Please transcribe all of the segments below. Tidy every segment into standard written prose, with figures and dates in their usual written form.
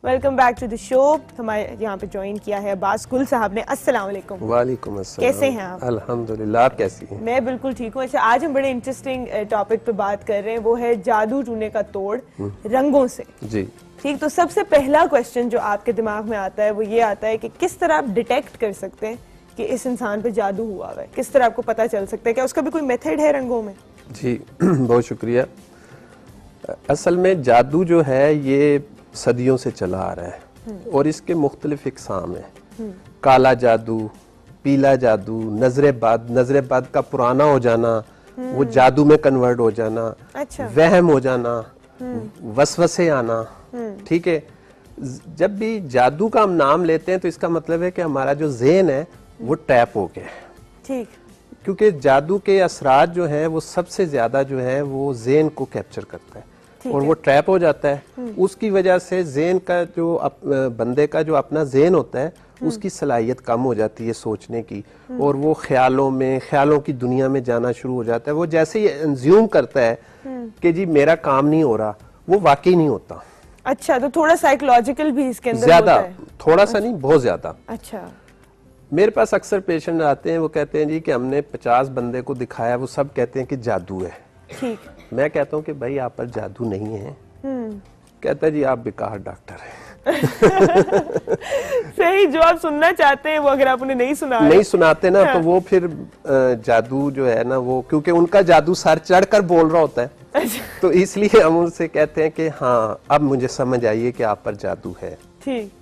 Welcome back to the show. हमारे यहाँ पे ज्वाइन किया है अब्बास गुल साहब ने। अस्सलाम वालेकुम। वालेकुम अस्सलाम। कैसे हैं आप? अल्हम्दुलिल्लाह, आप कैसी हैं? मैं बिल्कुल ठीक हूँ। अच्छा, आज हम बड़े इंटरेस्टिंग टॉपिक पे बात कर रहे हैं, वो है जादू टूने का तोड़ रंगों से। जी ठीक, तो सबसे पहला क्वेश्चन जो आपके दिमाग में आता है वो ये आता है कि किस तरह आप डिटेक्ट कर सकते हैं कि इस इंसान पे जादू हुआ है? किस तरह आपको पता चल सकता है? क्या उसका भी कोई मेथड है रंगों में? जी बहुत शुक्रिया। असल में जादू जो है ये सदियों से चला आ रहा है और इसके मुख्तलिफ इकसाम हैं। काला जादू, पीला जादू, नजरे बद का पुराना हो जाना, वो जादू में कन्वर्ट हो जाना, अच्छा। वहम हो जाना, वसवसे आना। ठीक है, जब भी जादू का हम नाम लेते हैं तो इसका मतलब है कि हमारा जो ज़हन है वो टैप हो गया है। ठीक, क्योंकि जादू के असरात जो है वो सबसे ज्यादा जो है वो ज़हन को कैप्चर करता है और वो ट्रैप हो जाता है। उसकी वजह से ज़हन का जो बंदे का जो अपना ज़हन होता है उसकी सलाहियत कम हो जाती है सोचने की, और वो ख्यालों की दुनिया में जाना शुरू हो जाता है। वो जैसे ही एंज्यूम करता है कि जी मेरा काम नहीं हो रहा, वो वाकई नहीं होता। अच्छा, तो थोड़ा साइकोलॉजिकल भी इसके अंदर ज्यादा होता है? थोड़ा सा नहीं, बहुत ज्यादा। अच्छा। मेरे पास अक्सर पेशेंट आते हैं, वो कहते हैं जी कि हमने 50 बंदे को दिखाया, वो सब कहते हैं कि जादू है। ठीक। मैं कहता हूँ कि भाई आप पर जादू नहीं है। कहता है जी आप बेकार डॉक्टर हैं। सही, जो आप सुनना चाहते हैं वो अगर आप उन्हें नहीं सुनाते ना तो वो फिर जादू जो है ना, वो क्योंकि उनका जादू सर चढ़कर बोल रहा होता है, तो इसलिए हम उनसे कहते हैं कि हाँ अब मुझे समझ आइए कि आप पर जादू है। ठीक।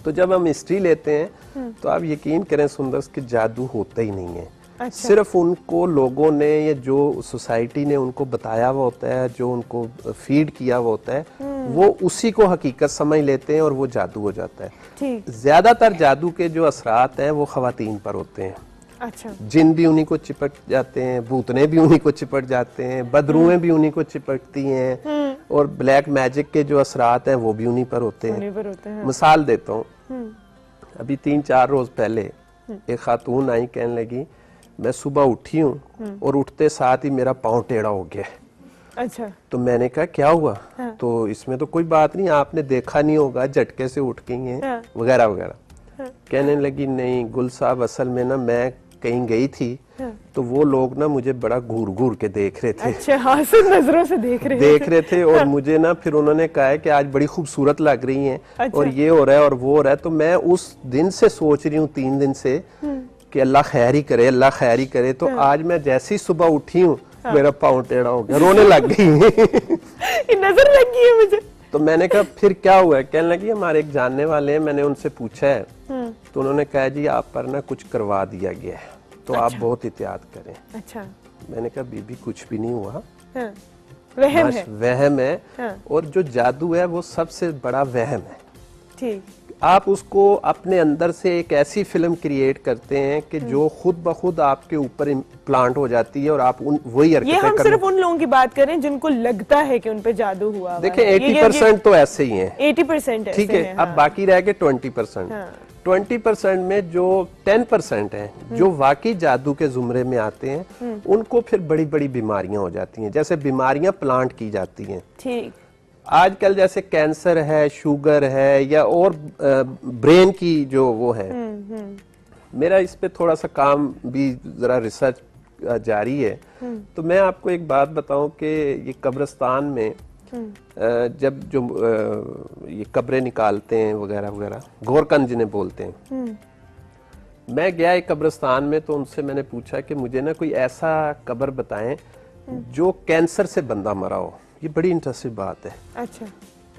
तो जब हम हिस्ट्री लेते हैं तो आप यकीन करें सुंदर कि जादू होता ही नहीं है। अच्छा। सिर्फ उनको लोगों ने या जो सोसाइटी ने उनको बताया हुआ होता है, जो उनको फीड किया हुआ होता है, वो उसी को हकीकत समझ लेते हैं और वो जादू हो जाता है। ठीक। ज्यादातर जादू के जो असरात हैं वो खवातीन पर होते हैं। अच्छा। जिन भी उन्हीं को चिपट जाते हैं, भूतने भी उन्हीं को चिपट जाते हैं, बदरूएं भी उन्हीं को चिपटती हैं, और ब्लैक मैजिक के जो असरात हैं वो भी उन्हीं पर होते हैं। मिसाल देता हूँ, अभी 3-4 रोज पहले एक खातून आई, कहने लगी मैं सुबह उठी हूँ और उठते साथ ही मेरा पाँव टेढ़ा हो गया। अच्छा। तो मैंने कहा क्या हुआ? हाँ। तो इसमें तो कोई बात नहीं, आपने देखा नहीं होगा, झटके से उठ गई हैं। हाँ। वगैरह वगैरह। हाँ। कहने लगी नहीं गुल साहब, असल में ना मैं कहीं गई थी। हाँ। तो वो लोग ना मुझे बड़ा घूर घूर के देख रहे थे। अच्छा, हाँ, सिर्फ नजरों से देख रहे थे और हाँ। मुझे ना फिर उन्होंने कहा है कि आज बड़ी खूबसूरत लग रही हैं। अच्छा। और ये हो रहा है और वो हो रहा है। तो मैं उस दिन से सोच रही हूँ, 3 दिन से, कि अल्लाह खैर ही करे, अल्लाह खैर ही करे। तो आज मैं जैसे ही सुबह उठी हूँ मेरा पाँव टेढ़ा हो गया, रोने लग गई। नजर लग गई है मुझे। तो मैंने कहा फिर क्या हुआ है? कहने लगी हमारे एक जानने वाले हैं, मैंने उनसे पूछा है तो उन्होंने कहा जी आप पर ना कुछ करवा दिया गया है, तो आप बहुत एहतियात करें। अच्छा। मैंने कहा बीबी कुछ भी नहीं हुआ। हाँ। वहम है। हाँ। और जो जादू है वो सबसे बड़ा वहम है। ठीक। आप उसको अपने अंदर से एक ऐसी फिल्म क्रिएट करते हैं कि जो खुद ब खुद आपके ऊपर प्लांट हो जाती है और आप वही हरकतें ये हम सिर्फ उन लोगों की बात कर रहे हैं जिनको लगता है कि उन पे जादू हुआ। देखिए 80% तो ऐसे ही हैं। 80% ठीक है। अब बाकी रह गए 20%। 20% में जो 10% है जो वाकई जादू के जुमरे में आते हैं, उनको फिर बड़ी बड़ी बीमारियां हो जाती हैं, जैसे बीमारियां प्लांट की जाती हैं। ठीक। आजकल जैसे कैंसर है, शुगर है, या और ब्रेन की जो वो है। मेरा इस पे थोड़ा सा काम भी, जरा रिसर्च जारी है। तो मैं आपको एक बात बताऊं कि ये कब्रिस्तान में जब जो ये कब्रें निकालते हैं वगैरह वगैरह, गोरकन जिन्हें बोलते हैं, मैं गया एक कब्रिस्तान में, तो उनसे मैंने पूछा कि मुझे ना कोई ऐसा कब्र बताएं जो कैंसर से बंदा मरा हो। ये बड़ी इंटरेस्टिंग बात है। अच्छा।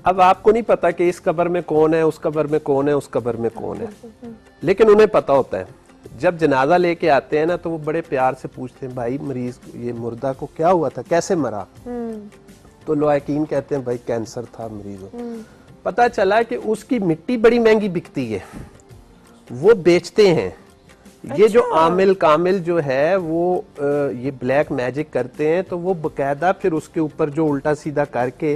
अब आपको नहीं पता कि इस कब्र में कौन है, उस कब्र में कौन है, उस कब्र में कौन है, लेकिन उन्हें पता होता है। जब जनाजा लेके आते हैं ना तो वो बड़े प्यार से पूछते हैं भाई मरीज ये मुर्दा को क्या हुआ था, कैसे मरा? तो लवाकिन कहते हैं भाई कैंसर था मरीज। पता चला कि उसकी मिट्टी बड़ी महंगी बिकती है, वो बेचते हैं। अच्छा। ये जो आमिल कामिल जो है वो ये ब्लैक मैजिक करते हैं, तो वो बकायदा फिर उसके ऊपर जो उल्टा सीधा करके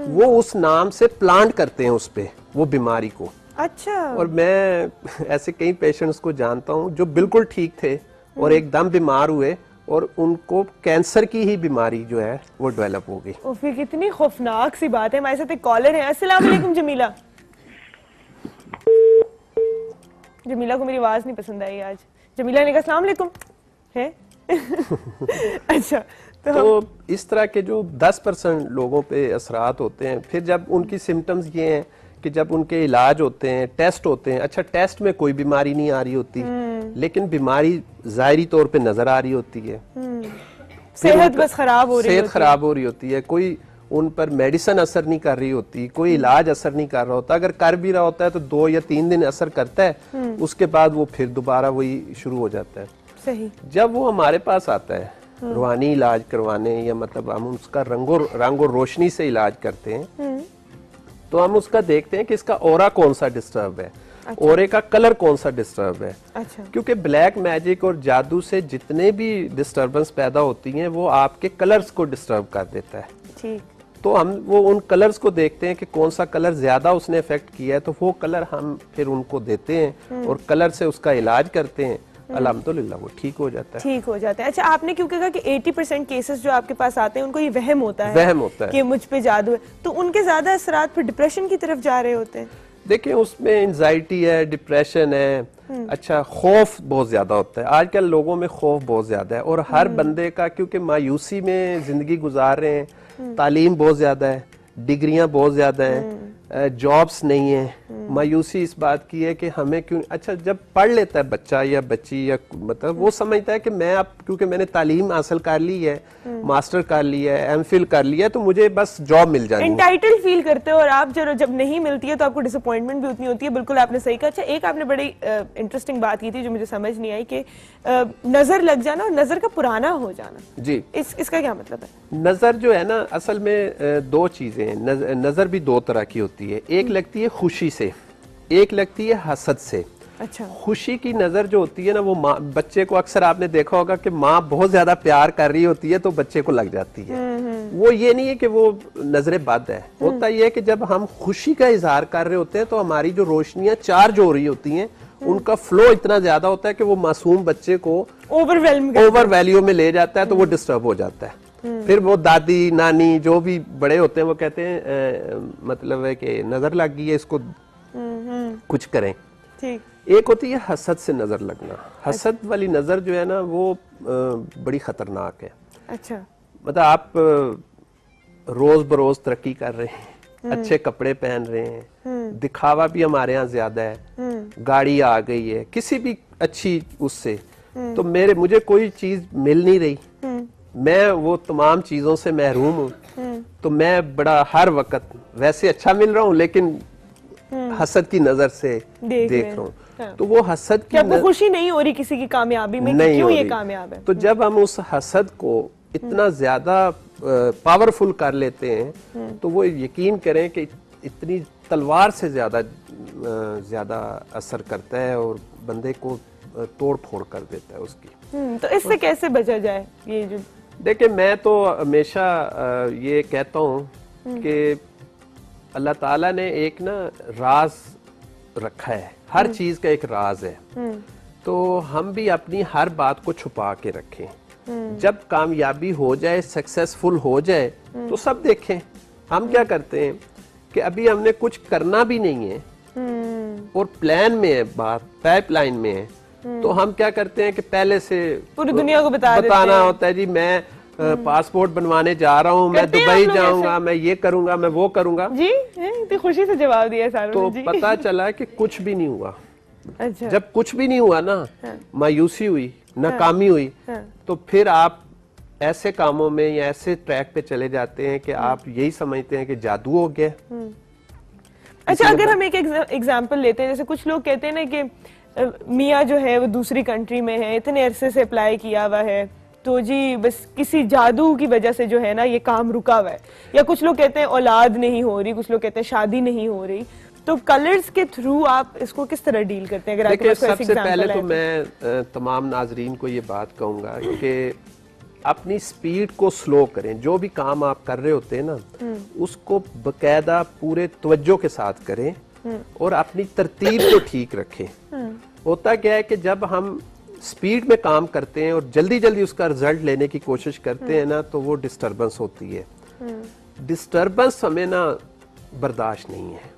वो उस नाम से प्लांट करते हैं उस पे वो बीमारी को। अच्छा। और मैं ऐसे कई पेशेंट्स को जानता हूँ जो बिल्कुल ठीक थे और एकदम बीमार हुए और उनको कैंसर की ही बीमारी जो है वो डेवलप हो गई। फिर कितनी खौफनाक सी बात है। हमारे साथ एक कॉलर है। अस्सलाम वालेकुम जमीला। जमीला को मेरी आवाज नहीं पसंद आई आज। जमीला ने कहा अस्सलाम वालेकुम है। अच्छा तो इस तरह के जो 10% लोगों पे असरात होते हैं, फिर जब उनकी सिम्टम्स ये हैं कि जब उनके इलाज होते हैं, टेस्ट होते हैं, अच्छा टेस्ट में कोई बीमारी नहीं आ रही होती, लेकिन बीमारी जाहिरी तौर पे नजर आ रही होती है, सेहत बस खराब हो रही सेहत खराब हो रही होती है, कोई उन पर मेडिसिन असर नहीं कर रही होती, कोई इलाज असर नहीं कर रहा होता, अगर कर भी रहा होता है तो 2 या 3 दिन असर करता है, उसके बाद वो फिर दोबारा वही शुरू हो जाता है। सही। जब वो हमारे पास आता है रूहानी इलाज करवाने, या मतलब हम उसका रंग और रोशनी से इलाज करते हैं, तो हम उसका देखते हैं कि इसका ऑरा कौन सा डिस्टर्ब है, अच्छा। ऑरे का कलर कौन सा डिस्टर्ब है। अच्छा। क्योंकि ब्लैक मैजिक और जादू से जितने भी डिस्टर्बेंस पैदा होती हैं वो आपके कलर्स को डिस्टर्ब कर देता है। ठीक। तो हम वो उन कलर्स को देखते हैं कि कौन सा कलर ज्यादा उसने इफेक्ट किया है, तो वो कलर हम फिर उनको देते हैं और कलर से उसका इलाज करते हैं, अल्हम्दुलिल्लाह वो ठीक हो जाता है। ठीक हो जाता है। अच्छा, आपने क्यों कहा कि 80% केसेस जो आपके पास आते हैं उनको ये वहम होता है कि मुझ पे जादू है, तो उनके ज्यादा असरात फिर डिप्रेशन की तरफ जा रहे होते हैं? देखिए उसमें एंजाइटी है, डिप्रेशन है, अच्छा खौफ बहुत ज्यादा होता है। आजकल लोगों में खौफ बहुत ज्यादा है और हर बंदे का, क्योंकि मायूसी में जिंदगी गुजार रहे हैं, तालीम बहुत ज्यादा है, डिग्रियां बहुत ज्यादा हैं, जॉब्स नहीं है, मायूसी इस बात की है कि हमें क्यों, अच्छा जब पढ़ लेता है बच्चा या बच्ची, या मतलब वो समझता है कि मैं अब क्योंकि मैंने तालीम हासिल कर ली है, मास्टर कर लिया है, एमफिल कर लिया है, तो मुझे बस जॉब मिल जानी है। एंटाइटल्ड फील करते हो और आप जब नहीं मिलती है तो आपको डिसअपॉइंटमेंट भी उतनी होती है। बिल्कुल आपने सही कहा। अच्छा, एक आपने बड़ी इंटरेस्टिंग बात की थी जो मुझे समझ नहीं आई कि नजर लग जाना और नजर का पुराना हो जाना। जी, इसका क्या मतलब है? नजर जो है ना, असल में 2 चीजें हैं। नजर भी 2 तरह की होती है, एक लगती है खुशी से, एक लगती है हसद से। अच्छा। खुशी की नजर जो होती है ना, वो माँ, बच्चे को अक्सर आपने देखा होगा कि माँ बहुत ज्यादा प्यार कर रही होती है तो बच्चे को लग जाती है। वो ये नहीं है कि वो नजरे बद है, होता ये है कि जब हम खुशी का इजहार कर रहे होते हैं तो हमारी जो रोशनियां चार्ज हो रही होती हैं, उनका फ्लो इतना ज्यादा होता है कि वो मासूम बच्चे को ओवर वैल्यू में ले जाता है, तो वो डिस्टर्ब हो जाता है। फिर वो दादी नानी जो भी बड़े होते हैं वो कहते हैं मतलब है कि नजर लग गई है, इसको कुछ करें। ठीक। एक होती है हसद से नजर लगना। हसद वाली नजर जो है ना वो बड़ी खतरनाक है। अच्छा। मतलब आप रोज बरोज तरक्की कर रहे हैं, अच्छे कपड़े पहन रहे हैं, दिखावा भी हमारे यहाँ ज्यादा है, गाड़ी आ गई है किसी भी अच्छी उससे, तो मुझे कोई चीज मिल नहीं रही, मैं वो तमाम चीजों से महरूम हूँ, तो मैं बड़ा हर वक्त वैसे अच्छा मिल रहा हूँ लेकिन हसद की नजर से देख रहा हूँ। हाँ। तो वो हसद की आपको खुशी नहीं हो रही किसी की कामयाबी में कि क्यों ये कामयाब है, तो जब हम उस हसद को इतना ज्यादा पावरफुल कर लेते हैं तो वो यकीन करें कि इतनी तलवार से ज्यादा असर करता है और बंदे को तोड़ फोड़ कर देता है उसकी। तो इससे कैसे बचा जाए? ये जो देखिए, मैं तो हमेशा ये कहता हूँ कि अल्लाह ताला ने एक ना राज रखा है, हर चीज का एक राज है, तो हम भी अपनी हर बात को छुपा के रखें। जब कामयाबी हो जाए, सक्सेसफुल हो जाए तो सब देखें। हम क्या करते हैं कि अभी हमने कुछ करना भी नहीं है और प्लान में है, बात पाइपलाइन में है, तो हम क्या करते हैं कि पहले से पूरी दुनिया को बताना होता है, जी मैं पासपोर्ट बनवाने जा रहा हूँ, मैं दुबई जाऊंगा, मैं ये करूंगा, मैं वो करूंगा। जी, इतनी खुशी से जवाब दिया सारों तो जी। पता चला कि कुछ भी नहीं हुआ। अच्छा। जब कुछ भी नहीं हुआ ना, हाँ। मायूसी हुई, नाकामी हुई, हाँ। तो फिर आप ऐसे कामों में या ऐसे ट्रैक पे चले जाते हैं कि आप यही समझते हैं कि जादू हो गया। अच्छा, अगर हम एक एग्जाम्पल लेते हैं, जैसे कुछ लोग कहते हैं ना कि मियाँ जो है वो दूसरी कंट्री में है, इतने अरसे से अप्लाई किया हुआ है, तो जी बस किसी जादू की वजह से जो है ना ये काम रुका हुआ है, या कुछ लोग कहते हैं औलाद नहीं हो रही, कुछ लोग कहते हैं शादी नहीं हो रही। तो कलर्स के थ्रू आप इसको किस तरह डील करते हैं? अगर देखिए, सबसे पहले तो मैं तमाम नाजरीन को ये बात कहूंगा कि अपनी स्पीड को स्लो करें। जो भी काम आप कर रहे होते हैं ना, उसको बकायदा पूरे तवज्जो के साथ करें और अपनी तरतीब को ठीक रखें। होता क्या है कि जब हम स्पीड में काम करते हैं और जल्दी जल्दी उसका रिजल्ट लेने की कोशिश करते हैं ना, तो वो डिस्टर्बेंस होती है। डिस्टर्बेंस हमें ना बर्दाश्त नहीं है।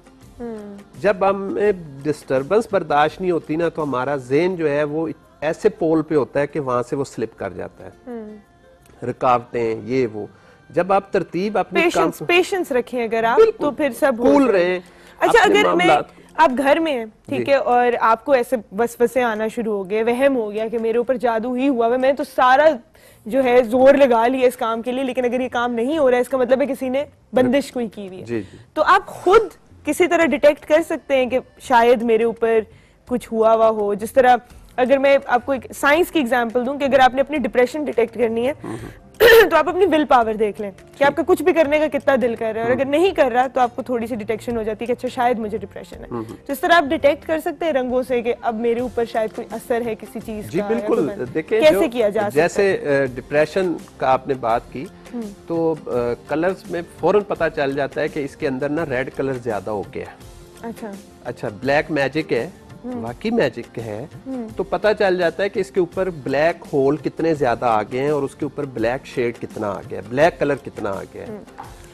जब हमें डिस्टरबेंस बर्दाश्त नहीं होती ना, तो हमारा ज़हन जो है वो ऐसे पोल पे होता है कि वहां से वो स्लिप कर जाता है, रुकावटें ये वो। जब आप तरतीब अपने पेशेंस रखें अगर आप, तो फिर सब कूल रहे। अच्छा, अगर आप घर में हैं, ठीक है, और आपको ऐसे वसवसे आना शुरू हो गए, वहम हो गया कि मेरे ऊपर जादू ही हुआ है, मैंने तो सारा जो है जोर लगा लिया इस काम के लिए, लेकिन अगर ये काम नहीं हो रहा है, इसका मतलब है किसी ने बंदिश कोई की हुई है। तो आप खुद किसी तरह डिटेक्ट कर सकते हैं कि शायद मेरे ऊपर कुछ हुआ हुआ हो। जिस तरह अगर मैं आपको एक साइंस की एग्जांपल दूं कि अगर आपने अपनी डिप्रेशन डिटेक्ट करनी है तो आप अपनी विल पावर देख लें कि आपका कुछ भी करने का कितना दिल कर रहा है, और अगर नहीं कर रहा तो आपको थोड़ी सी डिटेक्शन हो जाती है कि अच्छा शायद मुझे डिप्रेशन है। तो इस तरह आप डिटेक्ट कर सकते हैं रंगों से कि अब मेरे ऊपर शायद कोई असर है किसी चीज का। जी बिल्कुल। देखिए कैसे किया जा सकता है? जैसे डिप्रेशन का आपने बात की, तो कलर्स में फौरन पता चल जाता है कि इसके अंदर ना रेड कलर ज्यादा हो गया। अच्छा, ब्लैक मैजिक है, वाकई मैजिक है, तो पता चल जाता है कि इसके ऊपर ब्लैक होल कितने ज्यादा आ गए हैं और उसके ऊपर ब्लैक शेड कितना आ गया, ब्लैक कलर कितना आ गया है।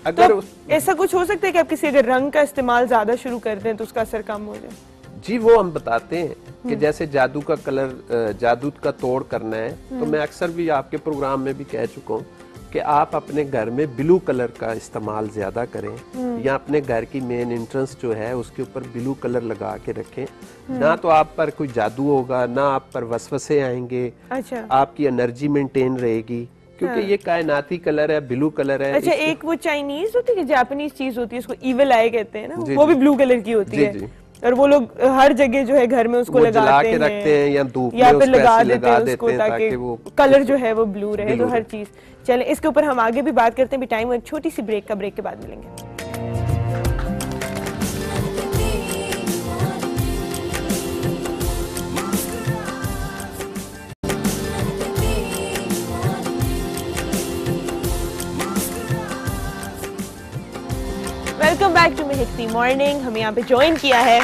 अगर तो ऐसा कुछ हो सकता है कि आप किसी अगर रंग का इस्तेमाल ज्यादा शुरू कर दें तो उसका असर कम हो जाए? जी, वो हम बताते हैं कि जैसे जादू का कलर, जादू का तोड़ करना है, तो मैं अक्सर भी आपके प्रोग्राम में भी कह चुका हूँ कि आप अपने घर में ब्लू कलर का इस्तेमाल ज्यादा करें, या अपने घर की मेन एंट्रेंस जो है उसके ऊपर ब्लू कलर लगा के रखें। ना तो आप पर कोई जादू होगा, ना आप पर वसवसे आएंगे। अच्छा, आपकी एनर्जी मेंटेन रहेगी, क्योंकि ये कायनाती कलर है, ब्लू कलर है। अच्छा, एक वो चाइनीज होती है, जापानीज चीज होती है, उसको इविल आई कहते हैं ना, वो भी ब्लू कलर की होती है, और वो लोग हर जगह जो है घर में उसको लगाते हैं, रखते हैं या धूप या फिर लगा देते हैं उसको ताकि वो कलर जो है वो ब्लू रहे। तो हर चीज चले, इसके ऊपर हम आगे भी बात करते हैं भी टाइम, एक छोटी सी ब्रेक का, ब्रेक के बाद मिलेंगे। वेलकम बैक टू महकती मॉर्निंग। हमें यहाँ पे ज्वाइन किया है,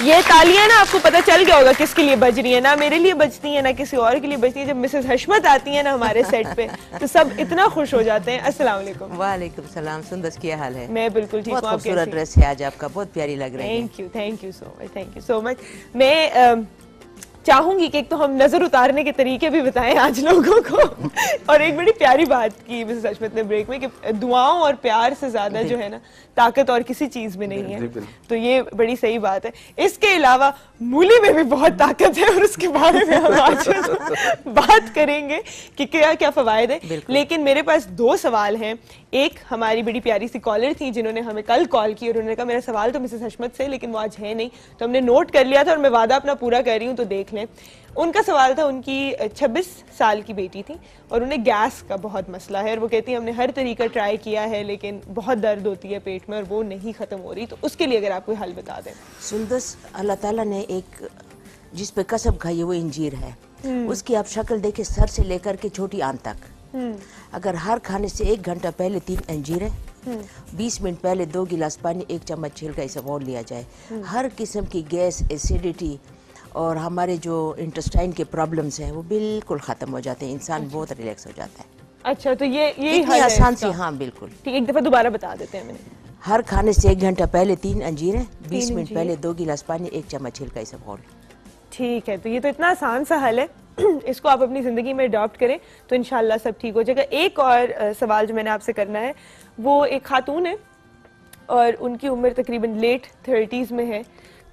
ये तालियां ना आपको पता चल गया होगा किसके लिए बज रही है, ना मेरे लिए बजती है ना किसी और के लिए बजती है। जब मिसेस हशमत आती है ना हमारे सेट पे तो सब इतना खुश हो जाते हैं। अस्सलाम वालेकुम। वालेकुम सलाम। सुंदस, क्या हाल है? मैं बिल्कुल ठीक हूँ। बहुत खूबसूरत ड्रेस है आज आपका, बहुत प्यारी लग रही है। Thank you so much, thank you so much. मैं चाहूंगी कि एक तो हम नजर उतारने के तरीके भी बताएं आज लोगों को और एक बड़ी प्यारी बात की मिसेस हशमत ने ब्रेक में कि दुआओं और प्यार से ज्यादा जो है ना ताकत और किसी चीज में नहीं है, तो ये बड़ी सही बात है। इसके अलावा मूली में भी बहुत ताकत है और उसके बारे में हम आज बात करेंगे कि क्या क्या फवायद है। लेकिन मेरे पास दो सवाल हैं। एक हमारी बड़ी प्यारी सी कॉलर थी जिन्होंने हमें कल कॉल की और उन्होंने कहा मेरा सवाल तो मिसेस हशमत से, लेकिन वो आज है नहीं, तो हमने नोट कर लिया था और मैं वादा अपना पूरा कर रही हूँ, तो देख लें। उनका सवाल था, उनकी 26 साल की बेटी थी और उन्हें गैस का बहुत मसला है और वो कहती है हमने हर तरीका ट्राई किया है लेकिन बहुत दर्द होती है पेट में और वो नहीं खत्म हो रही, तो उसके लिए अगर आप कोई हल बता दें। सुंदस, अल्लाह ताला ने एक जिस पे कसम खाई है वो इंजीर है, उसकी आप शक्ल देखे सर से लेकर के छोटी आंत तक। अगर हर खाने से 1 घंटा पहले 3 अंजीरें, 20 मिनट पहले 2 गिलास पानी, 1 चम्मच छिलका इसबगोल लिया जाए, हर किस्म की गैस, एसिडिटी और हमारे जो इंटेस्टाइन के प्रॉब्लम्स हैं वो बिल्कुल खत्म हो जाते हैं। इंसान बहुत रिलैक्स हो जाता है। अच्छा, तो ये आसान सी, हाँ बिल्कुल ठीक। एक दफा दोबारा बता देते हैं। मैंने हर खाने से 1 घंटा पहले 3 अंजीरें, 20 मिनट पहले 2 गिलास पानी, 1 चम्मच छिलका इसबगोल। ठीक है, तो ये तो इतना आसान सा हल है, इसको आप अपनी जिंदगी में अडॉप्ट करें तो इंशाल्लाह सब ठीक हो जाएगा। एक और सवाल जो मैंने आपसे करना है, वो एक खातून है और उनकी उम्र तकरीबन लेट 30s में है,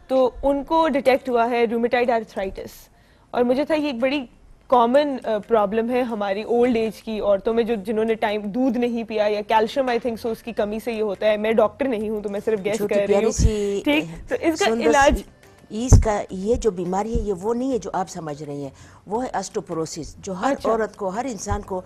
तो उनको डिटेक्ट हुआ है रूमेटाइड आर्थराइटिस, और मुझे था ये एक बड़ी कॉमन प्रॉब्लम है हमारी ओल्ड एज की औरतों में, जो जिन्होंने टाइम दूध नहीं पिया या कैल्शियम आई थिंक सो उसकी कमी से ये होता है। मैं डॉक्टर नहीं हूँ तो मैं सिर्फ गेस कर रही हूँ, ठीक। तो इसका इलाज, इसका ये जो बीमारी है ये वो नहीं है जो आप समझ रही हैं, वो है ऑस्टियोपोरोसिस, जो हर औरत को, हर इंसान को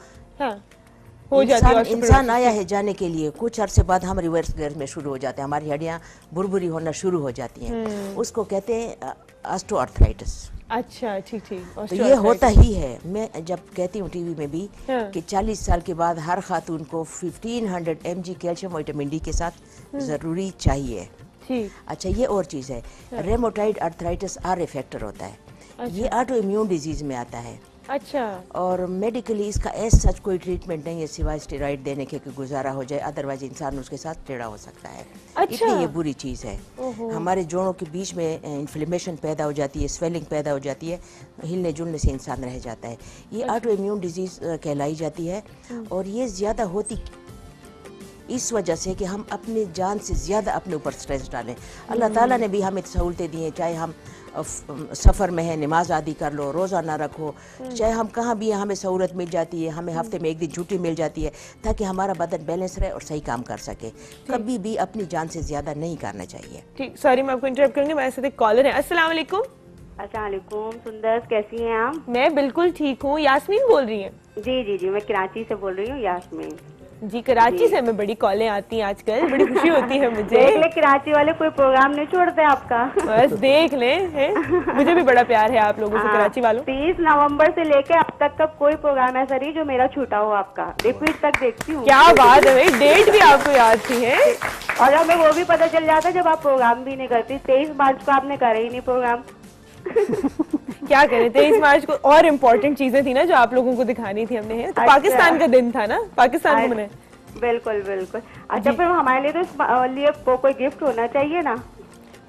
हो जाती है। इंसान आया है जाने के लिए, कुछ अरसे बाद हम रिवर्स गेयर में शुरू हो जाते हैं, हमारी हड्डियां बुरबुरी होना शुरू हो जाती हैं, उसको कहते हैं ऑस्टियोआर्थराइटिस। अच्छा, ठीक ठीक। तो ये होता ही है। मैं जब कहती हूँ टीवी में भी कि 40 साल के बाद हर खातून को 1500 mg कैल्शियम विटामिन डी के साथ जरूरी चाहिए। अच्छा, ये और चीज़ है, रेमोटाइड आर्थराइटिस आर फैक्टर होता है। ये ऑटो इम्यून डिजीज में आता है। अच्छा। और मेडिकली इसका ऐसा सच कोई ट्रीटमेंट नहीं है सिवाय स्टेरॉइड देने के कि गुजारा हो जाए, अदरवाइज इंसान उसके साथ टेढ़ा हो सकता है। अच्छा। इतनी ये बुरी चीज़ है। हमारे जोड़ों के बीच में इन्फ्लेमेशन पैदा हो जाती है, स्वेलिंग पैदा हो जाती है, हिलने जुलने से इंसान रह जाता है। ये ऑटो इम्यून डिजीज़ कहलाई जाती है। और ये ज़्यादा होती इस वजह से कि हम अपनी जान से ज़्यादा अपने ऊपर स्ट्रेस डालें। अल्लाह ताला ने भी हमें सहूलतें दी हैं, चाहे हम सफ़र में है नमाज आदि कर लो, रोज़ा ना रखो, चाहे हम कहाँ भी हैं हमें सहूलत मिल जाती है, हमें हफ्ते में एक दिन छुट्टी मिल जाती है ताकि हमारा बदन बैलेंस रहे और सही काम कर सके। कभी भी अपनी जान से ज़्यादा नहीं करना चाहिए। ठीक, सॉरी मैं आपको इंटरप्ट करूंगी, हमारे साथ एक कॉलर है। अस्सलाम वालेकुम। अस्सलाम वालेकुम सुंदर, कैसी हैं आप? मैं बिल्कुल ठीक हूँ। यास्मीन बोल रही हैं? जी जी जी, मैं कराची से बोल रही हूँ, यास्मीन जी। कराची से हमें बड़ी कॉलें आती हैं आजकल, बड़ी खुशी होती है मुझे। देख ले कराची वाले कोई प्रोग्राम नहीं छोड़ते आपका। बस देख लें, हैं? मुझे भी बड़ा प्यार है आप लोगों से, कराची वालों। 30 नवंबर से लेके अब तक का कोई प्रोग्राम ऐसा नहीं जो मेरा छूटा हो आपका, रिपीट तक देखती हूँ। क्या बात है भाई, डेट भी आपको याद थी है? और हमें वो भी पता चल जाता जब आप प्रोग्राम भी नहीं करती। 23 मार्च को आपने करा ही नहीं प्रोग्राम। क्या करें, 23 मार्च को और इम्पोर्टेंट चीजें थी ना जो आप लोगों को दिखानी थी हमने। है तो अच्छा। पाकिस्तान का दिन था ना, पाकिस्तान को मनाए। बिल्कुल बिल्कुल। अच्छा, फिर हमारे लिए तो इस लिए कोई गिफ्ट होना चाहिए ना।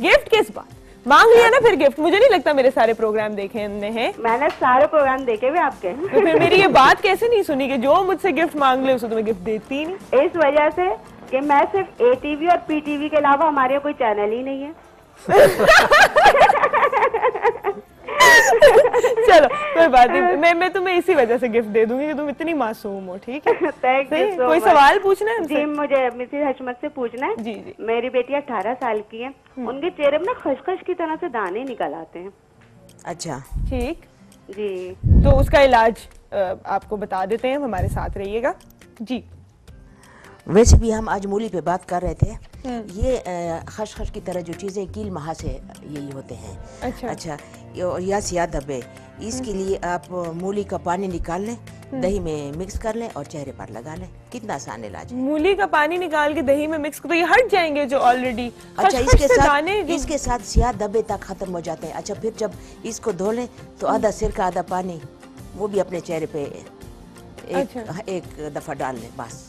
गिफ्ट किस बात, मांग लिया ना फिर गिफ्ट। मुझे नहीं लगता मेरे सारे प्रोग्राम देखे हमने हैं। मैंने सारे प्रोग्राम देखे हुए आपके। तो फिर मेरी ये बात कैसे नहीं सुनी कि जो मुझसे गिफ्ट मांग ले उसे तो मैं गिफ्ट देती ही नहीं। इस वजह से कि मैं सिर्फ ATV और PTV के अलावा हमारे यहाँ कोई चैनल ही नहीं है। चलो कोई बात नहीं, मैं तुम्हें इसी वजह से गिफ्ट दे दूंगी कि तुम इतनी मासूम हो। ठीक है, Thank you so कोई much। सवाल पूछना है जी, हमसे? मुझे मिसेस हशमत से पूछना है। जी जी। मेरी बेटी 18 साल की है, उनके चेहरे में ना खसखस की तरह से दाने निकल आते हैं। अच्छा, ठीक, जी, तो उसका इलाज आपको बता देते हैं, हमारे साथ रहिएगा। जी। वैसे भी हम आज मूली पे बात कर रहे थे। ये खशखश की तरह जो चीज़ें कील महा से यही होते हैं। अच्छा। या सियाह धब्बे, इसके लिए आप मूली का पानी निकाल लें, दही में मिक्स कर लें और चेहरे पर लगा लें। कितना आसान इलाज है। मूली का पानी निकाल के दही में मिक्स कर, तो ये हट जाएंगे जो ऑलरेडी अच्छा, इसके साथ सियाह धब्बे तक खत्म हो जाते हैं। अच्छा, फिर जब इसको धो लें तो आधा सिर का आधा पानी वो भी अपने चेहरे पे एक दफा डाल लें बस।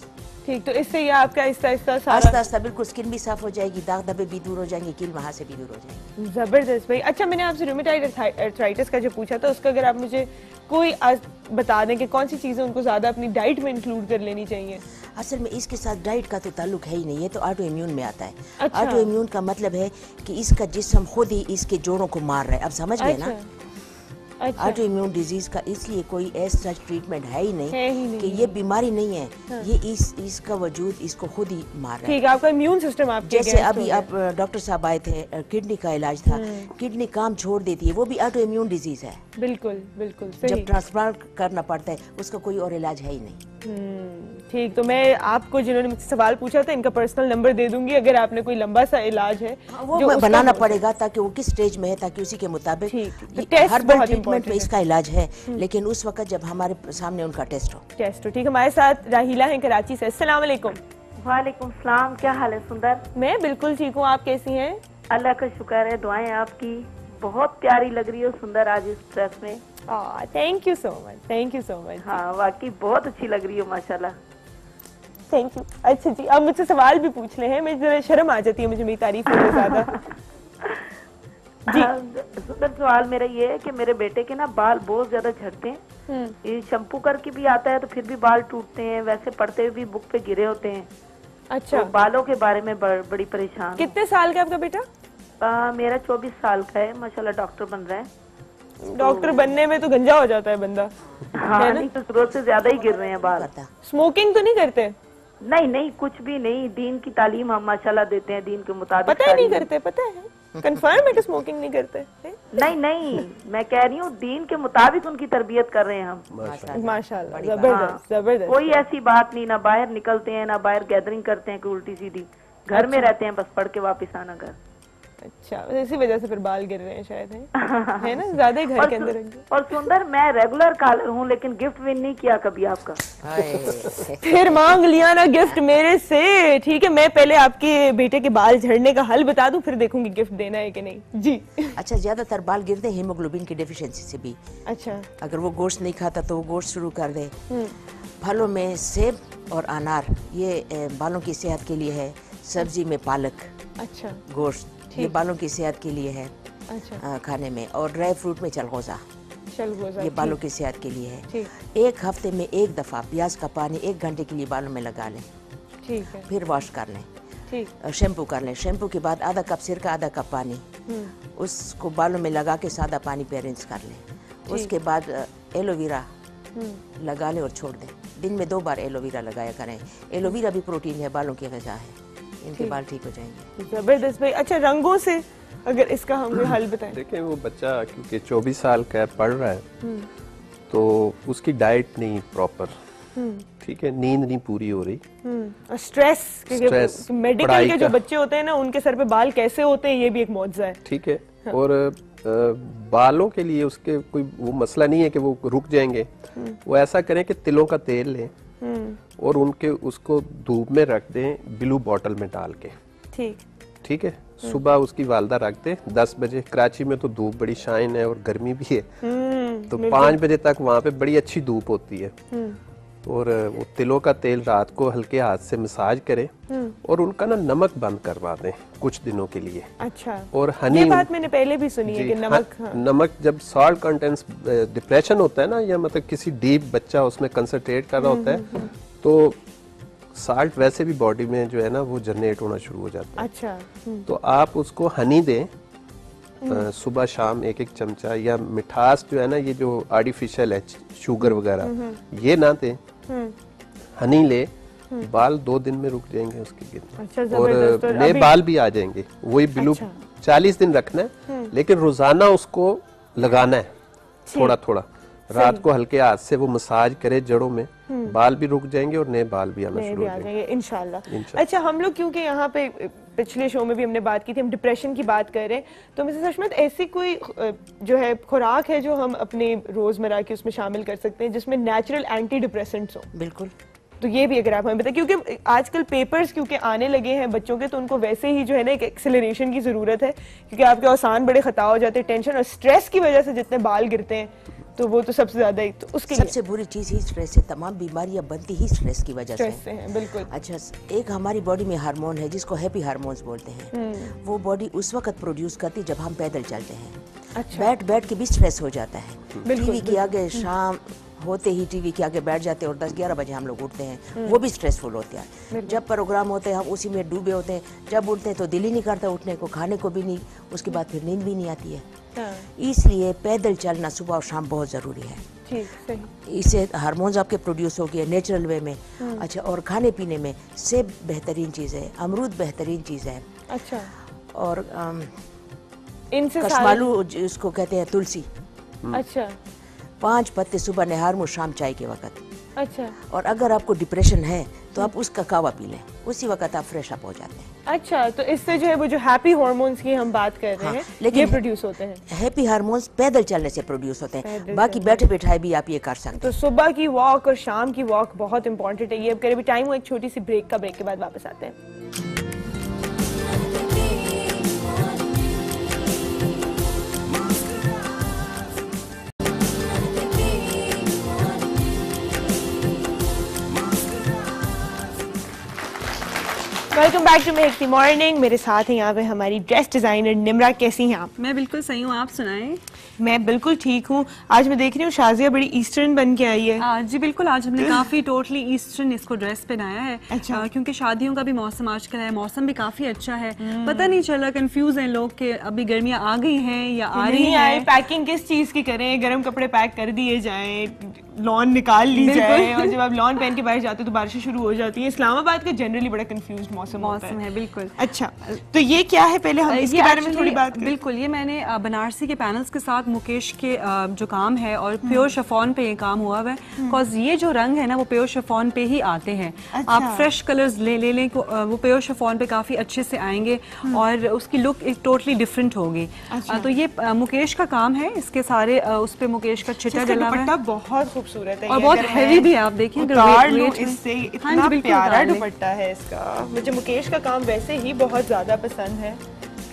ठीक, तो इससे ये आपका आहिस्ता आहिस्ता बिल्कुल स्किन भी साफ हो जाएगी, दाग धब्बे भी दूर हो जाएंगे, कील वहाँ से भी दूर हो जाएंगे। जबरदस्त भाई। अच्छा, मैंने आपसे रूमेटाइड अर्थराइटिस का जो पूछा था उसका अगर आप मुझे कोई बता दें कि कौन सी चीजें उनको ज्यादा अपनी डाइट में इंक्लूड कर लेनी चाहिए। असल में इसके साथ डाइट का तो ताल्लुक है ही नहीं, ये तो ऑटो इम्यून में आता है। अच्छा। ऑटो इम्यून का मतलब है कि इसका जिस्म खुद ही इसके जोड़ों को मार रहा है। अब समझ गए ना? अच्छा। ऑटो इम्यून डिजीज का इसलिए कोई ऐसा ट्रीटमेंट है ही नहीं कि है। ये बीमारी नहीं है। हाँ। ये इसका वजूद इसको खुद ही मार रहा है। ठीक, आपका इम्यून सिस्टम आपके जैसे अभी आप डॉक्टर साहब आए थे, किडनी का इलाज था, किडनी काम छोड़ देती है, वो भी ऑटो इम्यून डिजीज है। बिल्कुल बिल्कुल सही। जब ट्रांसप्लांट करना पड़ता है उसका कोई और इलाज है ही नहीं। ठीक, तो मैं आपको जिन्होंने मुझसे सवाल पूछा था इनका पर्सनल नंबर दे दूंगी, अगर आपने कोई लंबा सा इलाज है वो जो बनाना पड़ेगा ताकि वो किस स्टेज में है, ताकि उसी के मुताबिक हर्बल ट्रीटमेंट में इसका इलाज है, लेकिन उस वक्त जब हमारे सामने उनका टेस्ट हो। ठीक, हमारे साथ राहिला है कराची से। अस्सलाम वालेकुम। वालेकुम सलाम, क्या हाल है सुंदर? मैं बिल्कुल ठीक हूँ, आप कैसी हैं? अल्लाह का शुक्र है, दुआएं आपकी। बहुत प्यारी लग रही हो सुंदर आज इस ड्रेस में। Thank you so much, thank you so much. हाँ, वाकई बहुत अच्छी लग रही हो माशाल्लाह। Thank you. अच्छा जी, अब मुझसे सवाल भी पूछ ले हैं, मुझे जरा शर्म आ जाती है मुझे मेरी तारीफ करने ज्यादा। जी। सुंदर, सवाल मेरा ये है कि मेरे बेटे के ना बाल बहुत ज्यादा झड़ते हैं। ये शैम्पू करके भी आता है तो फिर भी बाल टूटते हैं, वैसे पढ़ते हुए भी बुक पे गिरे होते हैं। अच्छा। तो बालों के बारे में बड़ी परेशान। कितने साल का आपका बेटा? मेरा 24 साल का है, माशाल्लाह डॉक्टर बन रहा है। डॉक्टर बनने में तो गंजा हो जाता है बंदा। हाँ, नहीं तो जरूरत से ज्यादा ही गिर रहे हैं बाल। स्मोकिंग तो नहीं करते? नहीं नहीं, कुछ भी नहीं। दीन की तालीम हम माशाल्लाह देते हैं, दीन के मुताबिक। पता ही नहीं करते? पता है, कंफर्म है कि स्मोकिंग नहीं करते? नहीं नहीं, मैं कह रही हूँ दीन के मुताबिक उनकी तरबियत कर रहे हैं हम। माशाल्लाह, जबरदस्त जबरदस्त। कोई ऐसी बात नहीं, ना बाहर निकलते हैं, ना बाहर गैदरिंग करते हैं कोई उल्टी सीधी। घर में रहते हैं, बस पढ़ के वापस आना घर। अच्छा, इसी वजह से फिर बाल गिर रहे हैं शायद, है ना, ज्यादा ही घर के अंदर रख दो। और सुंदर, मैं रेगुलर कॉलर हूँ लेकिन गिफ्ट विन नहीं किया कभी आपका। फिर मांग लिया ना गिफ्ट मेरे से। ठीक है, मैं पहले आपके बेटे के बाल झड़ने का हल बता दूं, फिर देखूंगी गिफ्ट देना है कि नहीं जी। अच्छा, ज्यादातर बाल गिरते हीमोग्लोबिन की डेफिशिएंसी से भी। अच्छा, अगर वो गोश्त नहीं खाता तो वो गोश्त शुरू कर दे। फलों में सेब और अनार, ये बालों की सेहत के लिए है। सब्जी में पालक, अच्छा, गोश्त, ये बालों की सेहत के लिए है। अच्छा, खाने में। और ड्राई फ्रूट में चलगोजा, चलगोजा, ये बालों की सेहत के लिए है। ठीक। एक हफ्ते में एक दफा प्याज का पानी 1 घंटे के लिए बालों में लगा लें, ठीक है, फिर वॉश कर लें, ठीक। शैम्पू कर लें। शैम्पू के बाद आधा कप सिरका, आधा कप पानी, उसको बालों में लगा के सादा पानी पे रिंस कर लें। उसके बाद एलोवेरा लगा लें और छोड़ दें। दिन में 2 बार एलोवेरा लगाया करें। एलोवेरा भी प्रोटीन है, बालों की ग़िज़ा है, इनके बाल ठीक हो जाएंगे। जबरदस्त भाई। अच्छा, रंगों से अगर इसका हम कोई हल बताएं। देखें, वो बच्चा क्योंकि 24 साल का पढ़ रहा है तो उसकी डाइट नहीं प्रॉपर, ठीक है, नींद नहीं पूरी हो रही, स्ट्रेस, स्ट्रेस, मेडिकल पढ़ाई के जो का। बच्चे होते हैं ना, उनके सर पे बाल कैसे होते हैं ये भी एक मौजज़ा है। ठीक है। और बालों के लिए उसके कोई वो मसला नहीं है कि वो रुक जाएंगे। वो ऐसा करें कि तिलों का तेल लें और उनके उसको धूप में रख दें, ब्लू बॉटल में डाल के। ठीक, ठीक है। सुबह उसकी वालदा रख दे 10 बजे। कराची में तो धूप बड़ी शाइन है और गर्मी भी है, तो 5 बजे तक वहाँ पे बड़ी अच्छी धूप होती है। और वो तिलों का तेल रात को हल्के हाथ से मसाज करें और उनका ना नमक बंद करवा दें कुछ दिनों के लिए। अच्छा, और हनी, ये बात मैंने पहले भी सुनी है कि नमक, नमक जब सॉल्ट कंटेंट्स, डिप्रेशन होता है ना, या मतलब किसी डीप बच्चा उसमें कंसंट्रेट कर रहा होता है, तो साल्ट वैसे भी बॉडी में जो है ना वो जनरेट होना शुरू हो जाता है। अच्छा, तो आप उसको हनी दें सुबह शाम 1-1 चमचा, या मिठास जो है ना, ये जो आर्टिफिशियल है शुगर वगैरह, ये ना दें, हनी ले, बाल 2 दिन में रुक जाएंगे उसके गिरने। अच्छा, और नए बाल भी आ जाएंगे। वही ब्लू 40 दिन रखना है, लेकिन रोजाना उसको लगाना है थोड़ा थोड़ा। रात को हल्के हाथ से वो मसाज करे जड़ों में, बाल भी रुक जाएंगे और नए बाल भी आना शुरू हो जाएंगे इंशाल्लाह। अच्छा, हम लोग क्योंकि यहाँ पे पिछले शो में भी हमने बात की थी, हम डिप्रेशन की बात कर रहे हैं, तो मिसेस हशमत, ऐसी कोई जो है खुराक है जो हम अपने रोजमर्रा की उसमें शामिल कर सकते हैं जिसमें नेचुरल एंटी डिप्रेसेंट्स हो? बिल्कुल। तो ये भी अगर आप हमें बताएं, क्योंकि आजकल पेपर्स क्योंकि आने लगे हैं बच्चों के, तो उनको वैसे ही जो है ना एक एक्सेलरेशन की जरूरत है, क्योंकि आपके आसान बड़े खता हो जाते हैं, टेंशन और स्ट्रेस की वजह से जितने बाल गिरते हैं, तो वो तो सबसे ज्यादा ही, तो उसके सबसे बुरी चीज ही स्ट्रेस है। तमाम बीमारियां बनती ही स्ट्रेस की वजह से हैं। बिल्कुल। अच्छा, एक हमारी बॉडी में हार्मोन है जिसको हैप्पी हार्मोन्स बोलते हैं। वो बॉडी उस वक्त प्रोड्यूस करती जब हम पैदल चलते हैं। अच्छा। बैठ बैठ के भी स्ट्रेस हो जाता है। टीवी के आगे शाम होते ही टीवी के आगे बैठ जाते हैं और 10-11 बजे हम लोग उठते हैं, वो भी स्ट्रेसफुल होते हैं। जब प्रोग्राम होते हैं हम उसी में डूबे होते हैं, जब उठते हैं तो दिल ही नहीं करता उठने को, खाने को भी नहीं, उसके बाद फिर नींद भी नहीं आती है। इसलिए पैदल चलना सुबह और शाम बहुत ज़रूरी है। ठीक, सही। इससे हार्मोन्स आपके प्रोड्यूस हो गए नेचुरल वे में। अच्छा, और खाने पीने में सेब बेहतरीन चीज़ है, अमरूद बेहतरीन चीज़ है। अच्छा, और इनसे कशमालू जिसको कहते हैं तुलसी, अच्छा, 5 पत्ते सुबह निहार में, शाम चाय के वक्त। अच्छा, और अगर आपको डिप्रेशन है तो आप उसका कावा पी लें, उसी वक्त आप फ्रेश अप हो जाते हैं। अच्छा, तो इससे जो है वो जो हैप्पी हार्मोन्स की हम बात कर रहे हैं, लेकिन ये प्रोड्यूस होते हैं। हैप्पी हार्मोन्स पैदल चलने से प्रोड्यूस होते हैं, बाकी बैठे बैठाए भी आप ये कर सकते हैं। तो सुबह की वॉक और शाम की वॉक बहुत इंपॉर्टेंट है। ये अब करीब टाइम हो एक छोटी सी ब्रेक का, ब्रेक के बाद वापस आते हैं। Welcome back to make the morning. मेरे साथ हैं यहाँ पे हमारी ड्रेस डिजाइनर निम्रा। कैसी हैं आप? मैं बिल्कुल सही हूँ, आप सुनाएं। मैं बिल्कुल ठीक हूँ। आज मैं देख रही हूँ शाजिया बड़ी ईस्टर्न बन के आई है। जी बिल्कुल, आज हमने काफी टोटली ईस्टर्न इसको ड्रेस पहनाया है। अच्छा। क्योंकि शादियों का भी मौसम आजकल है, मौसम भी काफी अच्छा है। पता नहीं चला, कंफ्यूज हैं लोग कि अभी गर्मियाँ आ गई हैं या आ रही हैं। पैकिंग किस चीज की करें, गर्म कपड़े पैक कर दिए जाएं, लॉन निकाल ली जाए, और जब आप लॉन पहन के बाहर जाते हो तो बारिशें शुरू हो जाती हैं। इस्लामाबाद का जनरली बड़ा कंफ्यूज मौसम है। बिल्कुल। अच्छा, तो ये क्या है, पहले हम इसके बारे में थोड़ी बात करें। बिल्कुल, ये मैंने बनारसी के पैनल्स के साथ मुकेश के जो काम है और प्योर शिफॉन पे ये काम हुआ है, बिकॉज ये जो रंग है ना वो प्योर शिफॉन पे ही आते हैं। आप फ्रेश कलर्स ले लें वो प्योर शिफॉन पे काफी अच्छे से आएंगे और उसकी लुक टोटली डिफरेंट होगी। तो ये मुकेश का काम है, इसके सारे उस पे मुकेश का चिटा डला हुआ है, बहुत खूबसूरत है और बहुत हैवी भी है। आप देखिए इससे इतना प्यारा दुपट्टा है इसका। मुझे मुकेश का काम वैसे ही बहुत ज्यादा पसंद है।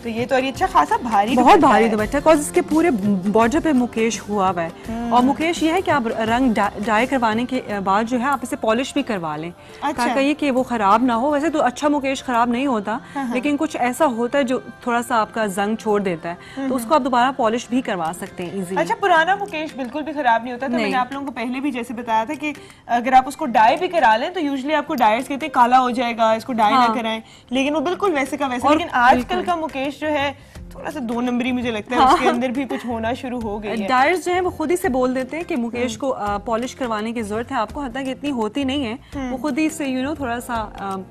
तो ये तो अच्छा खासा भारी, बहुत भारी दुपट्टा, बिकॉज इसके पूरे बॉर्डर पे मुकेश हुआ हुआ है। और मुकेश ये है कि आप रंग डाई करवाने के बाद जो है आप इसे पॉलिश भी करवा लें, ताकि ये कि वो खराब ना हो। वैसे तो अच्छा मुकेश खराब नहीं होता, लेकिन कुछ ऐसा होता है जो थोड़ा सा आपका जंग छोड़ देता है, तो उसको आप दोबारा पॉलिश भी करवा सकते हैं इजीली। अच्छा, पुराना मुकेश बिल्कुल भी खराब नहीं होता था। मैंने आप लोगों को पहले भी जैसे बताया था कि अगर आप उसको डाई भी करा लें तो यूजुअली आपको डायर्स कहते हैं काला हो जाएगा, इसको डाई ना कराएं, लेकिन वो बिल्कुल वैसे का वैसे। लेकिन आजकल का मुकेश जो है थोड़ा सा 2 नंबरी मुझे लगता है, उसके अंदर भी कुछ होना शुरू हो गई है। डायर्स जो है वो खुद ही से बोल देते हैं कि मुकेश को पॉलिश करवाने की जरूरत है आपको, हालांकि इतनी होती नहीं है। वो खुद ही से थोड़ा सा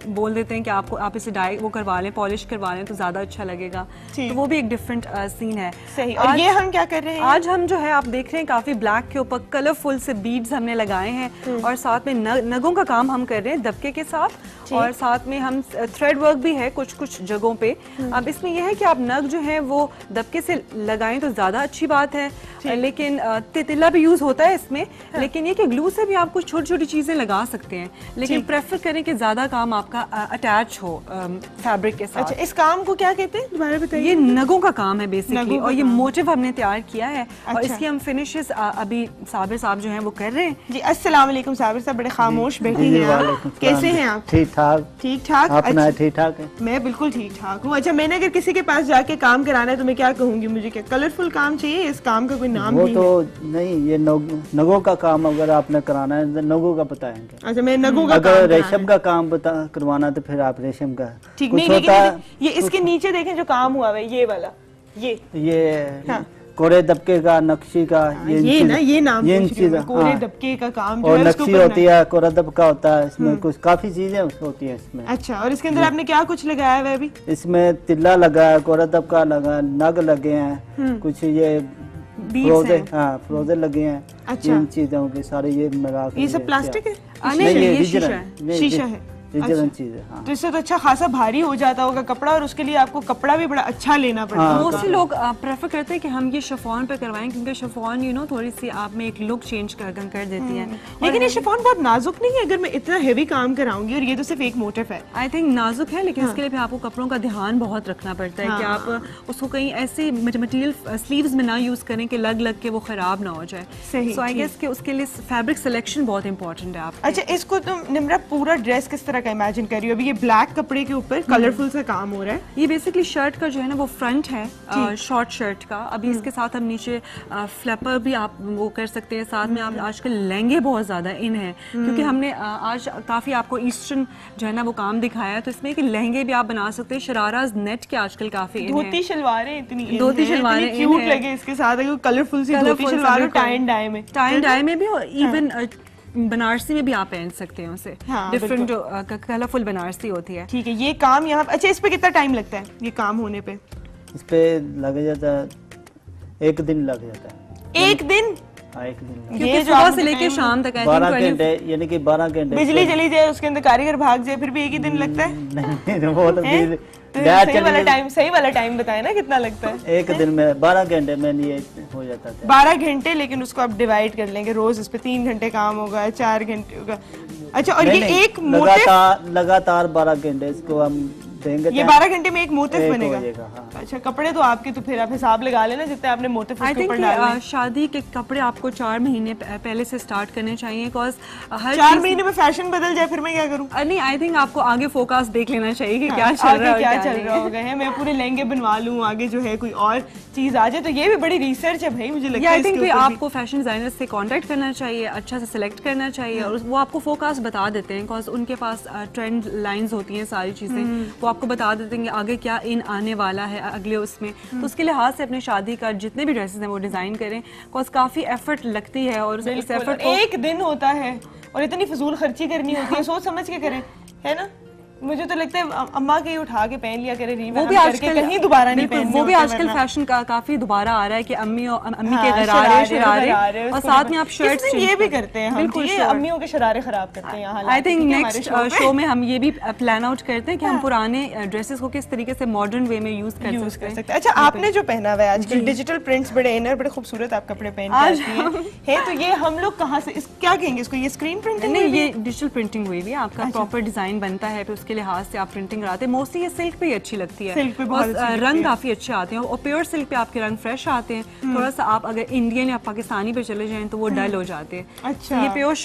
बोल देते हैं कि आप इसे डाई वो करवा लें, पॉलिश करवा लें तो ज्यादा अच्छा लगेगा। तो वो भी एक डिफरेंट सीन है। सही। और ये हम क्या कर रहे हैं आज? हम जो है आप देख रहे हैं काफी ब्लैक के ऊपर कलरफुल से बीड्स हमने लगाए हैं, और साथ में नगों का काम हम कर रहे हैं दबके के साथ, और साथ में हम थ्रेड वर्क भी है कुछ कुछ जगहों पे। अब इसमें यह है कि आप नग जो है वो दबके से लगाएं तो ज्यादा अच्छी बात है, लेकिन तितला भी यूज होता है इसमें। लेकिन ये कि ग्लू से भी आप कुछ छोटी छोटी चीजें लगा सकते हैं, लेकिन प्रेफर करें कि ज्यादा काम आपका अटैच हो फैब्रिक के साथ। अच्छा, इस काम को क्या कहते हैं दोबारा बताइए? ये नगों का काम है बेसिकली, और ये मोटिव हमने तैयार किया है। और इसकी हम फिनिशेस अभी साबिर साहब जो हैं वो कर रहे हैं। जी, अस्सलाम वालेकुम साबिर साहब, बड़े खामोश बैठे हैं। कैसे हैं आप? ठीक ठाक। ठीक ठाक? अपना ठीक ठाक है? मैं बिल्कुल ठीक ठाक हूँ। अच्छा, मैंने अगर किसी के पास जाके काम कराना है तो मैं क्या कहूँगी? मुझे क्या कलरफुल काम चाहिए? इस काम का कोई नाम वो तो नहीं, ये नगों का काम अगर आपने कराना है तो नगों का बताएंगे। अच्छा, मैं नगों का अगर रेशम का काम करवाना तो फिर आप रेशम का। ठीक नहीं, लेकिन ये इसके नीचे देखें जो काम हुआ है, ये वाला, ये कोरे दबके का, नक्शी का, ये नाम कोरे दबके का काम जो है, और नक्शी होती है, कोरा दबका होता है, इसमें कुछ काफी चीजें होती है इसमें। अच्छा, और इसके अंदर आपने क्या कुछ लगाया है अभी? इसमें तिल्ला लगा है, कोरा दबका लगा, नग लगे हैं, कुछ ये फ्रोजे लगे हैं। अच्छा, इन चीजों के सारे ये मिला के। ये सब प्लास्टिक है? ये शीशा है। चीज है। हाँ। तो इससे तो अच्छा खासा भारी हो जाता होगा कपड़ा, और उसके लिए आपको कपड़ा भी बड़ा अच्छा लेना पड़ता है। मोस्टली लोग प्रेफर करते हैं कि हम ये शिफॉन पे करवाएं, क्योंकि शिफॉन थोड़ी सी आप में एक लुक चेंज कर देती है। लेकिन ये शिफॉन बहुत नाजुक नहीं है अगर मैं इतना हेवी काम कराऊंगी, और ये तो सिर्फ एक मोटिफ है। आई थिंक नाजुक है, लेकिन इसके लिए भी आपको कपड़ों का ध्यान बहुत रखना पड़ता है कि आप उसको कहीं ऐसे मटेरियल स्लीव्स में ना यूज करें कि लग के वो खराब ना हो जाए। सो आई गेस कि उसके लिए फैब्रिक सिलेक्शन बहुत इंपॉर्टेंट है आप। अच्छा, इसको तुम निम्रा पूरा ड्रेस किस तरह का इमेजिन कर रही हो? ये ब्लैक कपड़े के ऊपर कलरफुल सा काम हो रहा है। ये बेसिकली शर्ट का जो है ना वो फ्रंट है, शॉर्ट शर्ट का। अभी इसके साथ हम नीचे फ्लैपर भी आप वो कर सकते हैं। साथ में आप आजकल लहंगे बहुत ज्यादा इन है, क्योंकि हमने आज काफी आपको ईस्टर्न जो है ना वो काम दिखाया है, तो इसमें कि लहंगे भी आप बना सकते हैं। शराराज नेट के आजकल काफी इन है। धोती शलवारें इतनी क्यूट लगे इसके साथ, कलरफुल सी धोती शलवार टाई एंड डाई में भी, और इवन बनारसी में भी आप पहन सकते हैं उसे। डिफरेंट जो कलरफुल बनारसी होती है। ठीक है, ये काम यहाँ। अच्छा, इस पे कितना टाइम लगता है ये काम होने पे? इस पे लग जाता है 1 दिन लग जाता है। 1 दिन? हाँ, 1 दिन। क्योंकि सुबह से लेके शाम तक 12 घंटे, यानी कि 12 घंटे। बिजली चली जाए, उसके अंदर कारीगर भाग जाए, फिर भी 1 ही दिन लगता है? नहीं, वो तो सही वाला टाइम बताए ना कितना लगता है? 1 दिन में 12 घंटे में ये हो जाता था। 12 घंटे, लेकिन उसको आप डिवाइड कर लेंगे, रोज इस पे 3 घंटे काम होगा, 4 घंटे होगा। अच्छा, और ये एक लगातार 12 घंटे इसको हम देंगे। ये 12 घंटे में एक मोटिफ बनेगा। हाँ। अच्छा, कपड़े तो आपके, तो फिर आप हिसाब लगा लेना जितने आपने मोटिफ उसके ऊपर डालने। शादी के कपड़े आपको 4 महीने पहले से स्टार्ट करने चाहिए, बिकॉज हर 4 महीने में फैशन बदल जाए फिर मैं क्या करूं? नहीं, आई थिंक आपको आगे फोकस देख लेना चाहिए कि क्या चल रहा होगा। मैं पूरे लहंगे बनवा लूं, आगे जो है कोई और चीज आ जाए, तो ये भी बड़ी रिसर्च है भाई, मुझे लगता है। आई थिंक आपको फैशन डिजाइनर से कांटेक्ट करना चाहिए, अच्छा से सिलेक्ट करना चाहिए, और वो आपको फोकस बता देते हैं, बिकॉज उनके पास ट्रेंड लाइंस होती हैं, सारी चीजें वो आपको बता देते हैं कि आगे क्या इन आने वाला है अगले उसमें, तो उसके लिहाज से अपने शादी का जितने भी ड्रेसेस हैं वो डिज़ाइन करें, बिकॉज काफ़ी एफर्ट लगती है और उस एफर्ट को एक दिन होता है और इतनी फजूल खर्ची करनी होती है, सोच समझ के करें, है ना। मुझे तो लगता है अम्मा के उठा के पहन लिया करे, वो भी आजकल कहीं दोबारा नहीं पहनने, वो भी आजकल फैशन का काफी दोबारा आ रहा है कि अम्मी के गरारे शरारे और साथ में आप शर्ट्स ये भी करते हैं, बिल्कुल अम्मियों के शरारे खराब करते हैं। आई थिंक नेक्स्ट शो में हम ये भी प्लान आउट करते हैं कि हम पुराने ड्रेसेस को किस तरीके से मॉडर्न वे में यूज कर सकते हैं। अच्छा, आपने जो पहना हुआ है आजकल डिजिटल प्रिंट्स बड़े इनर बड़े खूबसूरत आप कपड़े पहन के हैं, तो ये हम लोग कहाँ से क्या कहेंगे इसको, ये स्क्रीन प्रिंटिंग नहीं, ये डिजिटल प्रिंटिंग हुई है, आपका प्रॉपर डिजाइन बनता है, फिर उसके लिहाज से आप प्रिंटिंग कराते हैं। मोस्टली ये सिल्क पे ही अच्छी लगती है, सिल्क पे बहुत रंग काफी अच्छे आते हैं और प्योर सिल्क पे आपके रंग फ्रेश आते हैं। थोड़ा सा आप अगर इंडियन या पाकिस्तानी पे चले जाएं तो वो डल हो जाते हैं। अच्छा, ये प्योर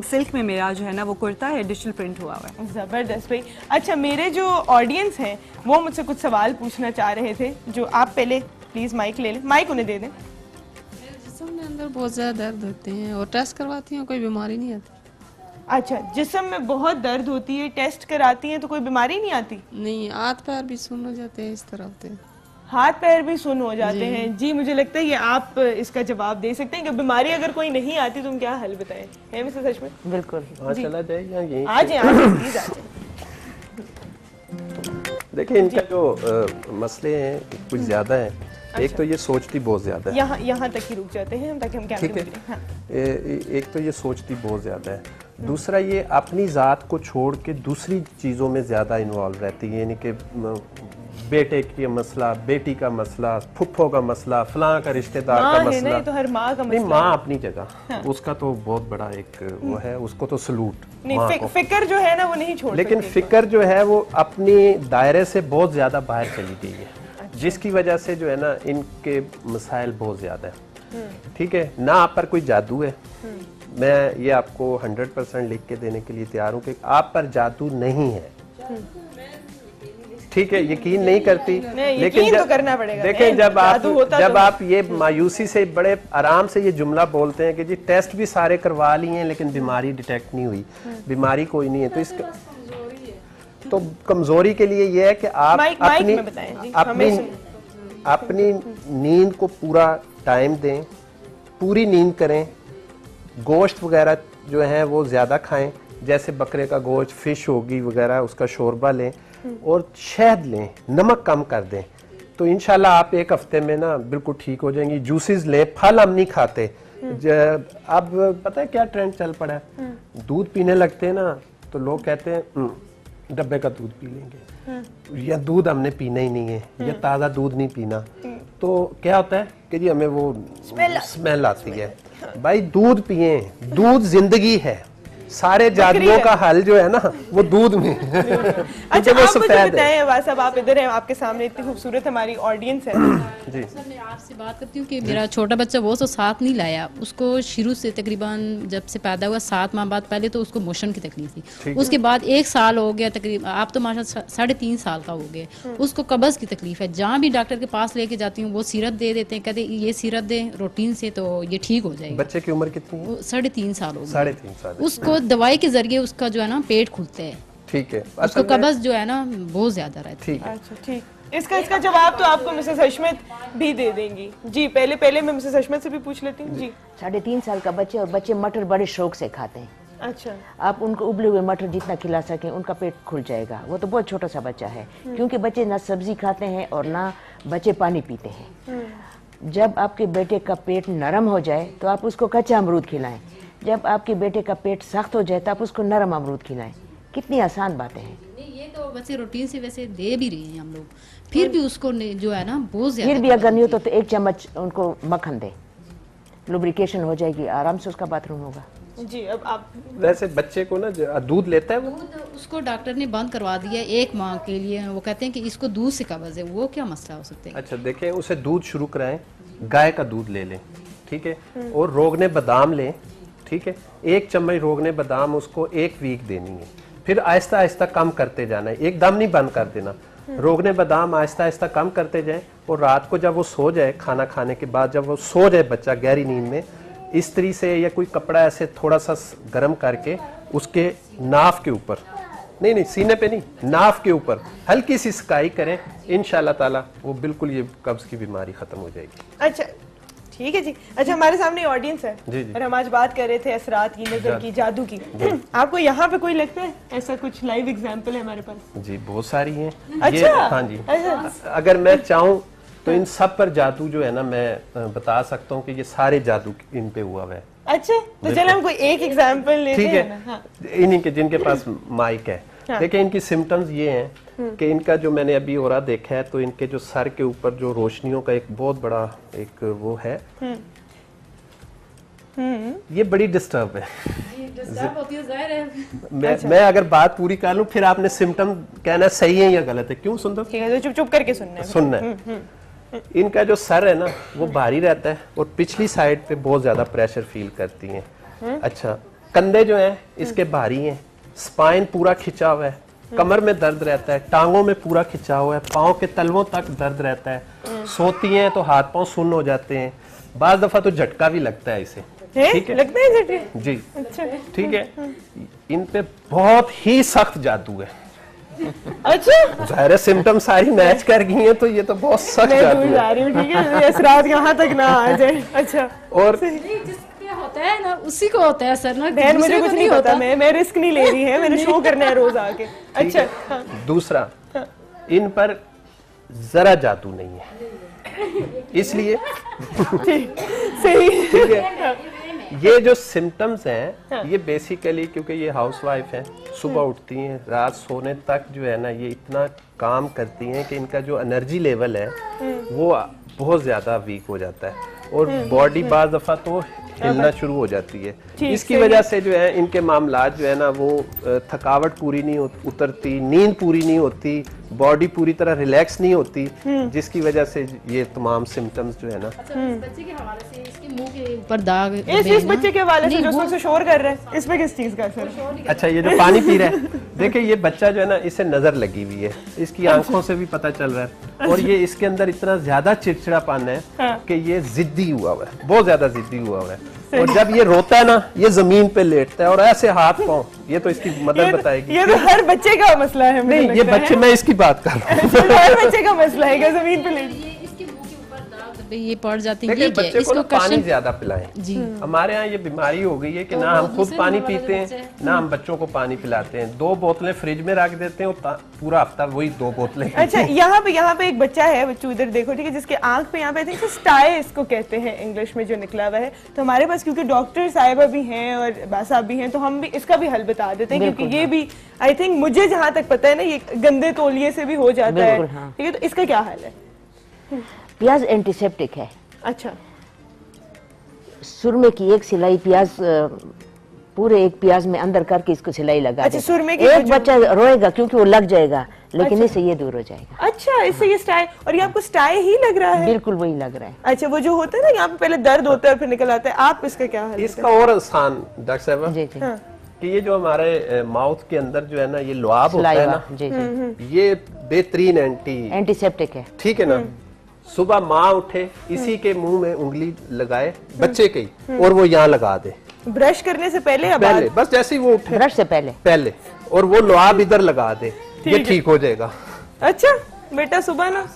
सिल्क में मेरा जो है ना वो कुर्ता है, डिजिटल प्रिंट हुआ हुआ है। जबरदस्त भाई। अच्छा, मेरे जो ऑडियंस हैं वो मुझसे कुछ सवाल पूछना चाह रहे थे, जो आप पहले प्लीज माइक ले लें, माइक उन्हें दे दें। जिस्म में अंदर बहुत ज़्यादा दर्द होते हैं और टेस्ट करवाती हैं, कोई बीमारी नहीं आती। अच्छा, जिस्म में बहुत दर्द होती है, टेस्ट कराती हैं तो कोई बीमारी नहीं आती? नहीं, हाथ पैर भी सुन्न हो जाते हैं, इस तरह होते हैं। हाथ पैर भी सुन्न हो जाते हैं जी। मुझे लगता है ये आप इसका जवाब दे सकते हैं कि बीमारी अगर कोई नहीं आती तो हम क्या हल बताएं, है मिस्टर सच में? बिल्कुल। चला जाए या यहीं आ जाए प्लीज आ जाए। देखिए, इनका जो मसले हैं कुछ ज्यादा हैं। एक तो ये सोचती बहुत ज्यादा है, यहाँ तक ही रुक जाते हैं ताकि हम कैमरे में हाँ। एक तो ये सोचती बहुत ज्यादा है, दूसरा ये अपनी ज़ात को छोड़ के दूसरी चीज़ों में ज़्यादा इन्वॉल्व रहती है, यानी कि बेटे का मसला, बेटी का मसला, फुफ्फो का मसला, फलां का रिश्तेदार का मसला। तो हर माँ का नहीं, माँ अपनी जगह, उसका तो बहुत बड़ा एक वो है, उसको तो सलूट। नहीं, फिक्र जो है ना वो नहीं छोड़, लेकिन फिक्र जो है वो अपनी दायरे से बहुत ज़्यादा बाहर चली गई है, जिसकी वजह से जो है ना इनके मसाइल बहुत ज़्यादा है। ठीक है ना, आप पर कोई जादू है, मैं ये आपको 100% लिख के देने के लिए तैयार हूँ कि आप पर जादू नहीं है। ठीक है, यकीन नहीं करती, लेकिन तो करना पड़ेगा। देखें, जब आप ये मायूसी से बड़े आराम से ये जुमला बोलते हैं कि जी टेस्ट भी सारे करवा लिए हैं लेकिन बीमारी डिटेक्ट नहीं हुई, बीमारी कोई नहीं है, तो इसका तो कमजोरी के लिए ये है कि आप अपनी नींद को पूरा टाइम दें, पूरी नींद करें, गोश्त वगैरह जो है वो ज़्यादा खाएं, जैसे बकरे का गोश्त, फिश होगी वगैरह, उसका शोरबा लें और शहद लें, नमक कम कर दें, तो इंशाल्लाह आप एक हफ्ते में ना बिल्कुल ठीक हो जाएंगी। जूसेस लें, फल हम नहीं खाते, अब पता है क्या ट्रेंड चल पड़ा है, दूध पीने लगते हैं ना तो लोग कहते हैं डब्बे का दूध पी लेंगे, या दूध हमने पीना ही नहीं है, या ताज़ा दूध नहीं पीना, तो क्या होता है कि जी हमें वो स्मेल आती है। भाई दूध पिए, दूध जिंदगी है, सारे जादुओं का हल जो है ना वो दूध में अच्छा, आप मुझे बताएं वासा, आप इधर हैं, आपके सामने इतनी खूबसूरत हमारी ऑडियंस है जी। मैं आपसे बात करती हूँ कि मेरा छोटा बच्चा वो तो साथ नहीं लाया, उसको शुरू से तकरीबन जब से पैदा हुआ 7 माह बाद, पहले तो उसको मोशन की तकलीफ थी, उसके बाद 1 साल हो गया तकरीबन, आप तो माशाल्लाह 3.5 साल का हो गया, उसको कब्ज की तकलीफ है। जहाँ भी डॉक्टर के पास लेके जाती हूँ वो सिरप दे देते हैं, कहते ये सिरप दें रूटीन से तो ये ठीक हो जाएगा। बच्चे की उम्र कितनी है? 3.5 साल हो गया। 3.5 साल। उसको दवाई के जरिए उसका जो है ना पेट खुलता है। ठीक है, उसको कब्ज जो है ना बहुत ज्यादा रहती है। अच्छा, ठीक, इसका जवाब तो आपको मिसेस हशमत भी दे देंगी जी। पहले मैं मिसेस हशमत से भी पूछ लेती हूँ जी। 3.5 साल का बच्चे, और बच्चे मटर बड़े शौक से खाते हैं। अच्छा, आप उनको उबले हुए मटर जितना खिला सकें उनका पेट खुल जाएगा। वो तो बहुत छोटा सा बच्चा है, क्योंकि बच्चे ना सब्जी खाते हैं और ना बच्चे पानी पीते हैं। जब आपके बेटे का पेट नरम हो जाए तो आप उसको कच्चा अमरूद खिलाएं, जब आपके बेटे का पेट सख्त हो जाए तो आप उसको नरम अमरूद खिलाएं। कितनी आसान बातें हैं। ये तो बच्चे रूटीन से वैसे दे भी रहे हैं हम लोग, फिर भी उसको जो है ना बहुत ज्यादा, फिर भी अगर नहीं हो तो 1 चम्मच उनको मक्खन दें, लुब्रिकेशन हो जाएगी, आराम से उसका बाथरूम होगा जी। अब आप वैसे बच्चे को ना दूध लेता है वो, उसको डॉक्टर ने बंद करवा दिया 1 माह के लिए। वो कहते हैं कि इसको दूध से कब्ज है, वो क्या मसला हो सकता है? अच्छा देखें, उसे दूध शुरू कराएं, गाय का दूध ले लें, ठीक है, और रोगने बादाम लें, ठीक है, 1 चम्मच रोगने बादाम उसको 1 वीक देनी है, फिर आहिस्ता आहिस्ता कम करते जाना है, एकदम नहीं बंद कर देना। रोगने बादाम आहिस्ता आहिस्ता कम करते जाएं, और रात को जब वो सो जाए, खाना खाने के बाद जब वो सो जाए बच्चा गहरी नींद में, इस्त्री से या कोई कपड़ा ऐसे थोड़ा सा गर्म करके उसके नाफ के ऊपर नहीं नहीं, सीने पे नहीं, नाफ के ऊपर हल्की सी सिकाई करें, इंशाल्लाह ताला वो बिल्कुल ये कब्ज की बीमारी खत्म हो जाएगी। अच्छा ठीक है जी। अच्छा हमारे सामने ऑडियंस है जी, जी। और हम आज बात कर रहे थे असरात की, नजर की, जादू की। आपको यहाँ पे कोई लगता है ऐसा कुछ लाइव एग्जांपल है हमारे पास? जी बहुत सारी हैं। अच्छा, हाँ जी। अच्छा। अगर मैं चाहूँ तो इन सब पर जादू जो है ना, मैं बता सकता हूँ कि ये सारे जादू इन पे हुआ हुआ है। अच्छा तो चलो हम कोई एक एग्जांपल लेते ठीक हैं ना। है, हाँ। इन्हीं के जिनके पास माइक है। हाँ। देखिए इनकी सिम्टम्स ये हैं कि इनका जो मैंने अभी हो रहा देखा है, तो इनके जो सर के ऊपर जो रोशनियों का एक बहुत बड़ा एक वो है, ये बड़ी डिस्टर्ब है। मैं अगर बात पूरी कर लूं फिर आपने सिम्टम कहना सही है या गलत है, क्यों सुन दो, ठीक है, तो चुप चुप करके सुनना है। इनका जो सर है ना वो भारी रहता है और पिछली साइड पे बहुत ज्यादा प्रेशर फील करती हैं। अच्छा, कंधे जो हैं इसके भारी हैं, स्पाइन पूरा खिंचा हुआ है, कमर में दर्द रहता है, टांगों में पूरा खिंचा हुआ है, पाँव के तलवों तक दर्द रहता है, सोती हैं तो हाथ पांव सुन्न हो जाते हैं, बाज दफा तो झटका भी लगता है इसे। ठीक है, लगता है झटके? जी अच्छा ठीक है। इन पे बहुत ही सख्त जादू है। अच्छा, जाहिर सिम्टम सारी मैच कर गई हैं, तो ये तो बहुत सख्त मैं जादू दूर है। जा रही हूँ, ठीक है, असरात यहाँ तक ना आ जाए। अच्छा, और जिसपे होता है ना उसी को होता है सर ना, बहन मुझे दूसरे को कुछ नहीं पता, मैं रिस्क नहीं ले रही है, मैंने शो करना है रोज आके। अच्छा हाँ। दूसरा, इन पर जरा जादू नहीं है, इसलिए सही। ठीक है। ये जो सिम्टम्स हैं ये बेसिकली क्योंकि ये हाउसवाइफ हैं, सुबह उठती हैं, रात सोने तक जो है ना ये इतना काम करती हैं कि इनका जो एनर्जी लेवल है वो बहुत ज़्यादा वीक हो जाता है और बॉडी बाज़ दफ़ा तो हिलना शुरू हो जाती है। इसकी वजह से जो है इनके मामलात जो है ना वो थकावट पूरी नहीं उतरती, नींद पूरी नहीं होती, बॉडी पूरी तरह रिलैक्स नहीं होती, जिसकी वजह से ये तमाम सिम्टम्स जो है ना। बच्चे के हवाले से इसके मुंह के ऊपर दाग, इस बच्चे के हवाले से जो सबसे शोर कर रहे हैं, इसमें किस चीज का असर है? अच्छा, ये जो पानी पी रहा है, देखिए ये बच्चा जो है ना इसे नजर लगी हुई है, इसकी आंखों से भी पता चल रहा है, और ये इसके अंदर इतना ज्यादा चिड़चिड़ापन है कि ये जिद्दी हुआ हुआ है, बहुत ज्यादा जिद्दी हुआ हुआ है, और जब ये रोता है ना ये जमीन पे लेटता है और ऐसे हाथ पाँव, ये तो इसकी मदद बताएगी। ये तो हर बच्चे का मसला है। नहीं, ये बच्चे, मैं इसकी बात कर रहा हूँ। हर बच्चे का मसला है जमीन पे लेट। इसके मुंह के ऊपर दाग ये पड़ जाती है। देखिए ये क्या है? बच्चे को ना इसको पानी कशन ज्यादा पिलाएं। जी। हमारे यहाँ ये बीमारी हो गई है कि ना हम खुद पानी पीते हैं ना हम बच्चों को पानी पिलाते हैं, 2 बोतलें फ्रिज में रख देते हैं और पूरा हफ्ता वही 2 बोतलें। अच्छा, यहाँ पे एक बच्चा है, बच्चू इधर देखो, ठीक है, जिसके आंख पे यहाँ पे आई थिंक स्टाई इसको कहते हैं इंग्लिश में, जो निकला हुआ है। तो हमारे पास क्योंकि डॉक्टर साहिबा भी हैं और बासा भी हैं, तो हम भी इसका भी हल बता देते हैं, क्योंकि ये भी आई थिंक मुझे जहाँ तक पता है ना ये गंदे तौलिए से भी हो जाता है। ठीक है, तो इसका क्या हाल है? प्याज एंटीसेप्टिक है। अच्छा, सुरमे की एक सिलाई प्याज पूरे एक प्याज में अंदर करके इसको सिलाई लगा अच्छा, दें। सुरमे की एक बच्चा रोएगा क्योंकि वो लग जाएगा, लेकिन इससे ये दूर हो जाएगा। अच्छा, इससे ये स्टाई, और ये आपको स्टाई ही लग रहा है? बिल्कुल वही लग रहा है। अच्छा, वो जो होता है ना यहाँ पे पहले दर्द होता है फिर निकल आता है, आप इसका क्या हाल? इसका और आसान डॉक्टर साहब जी जी कि ये जो हमारे माउथ के अंदर जो है ना ये लुआब होता है ना, जी जी, ये बेहतरीन एंटीसेप्टिक है। ठीक है ना। सुबह माँ उठे इसी के मुंह में उंगली लगाए बच्चे के ही, और वो यहाँ लगा दे ब्रश करने से पहले या पहले, बाद? बस जैसे ही वो उठे ब्रश से पहले, और वो लुआब इधर लगा दे, ये ठीक हो जाएगा। अच्छा बेटा, सुबह ना,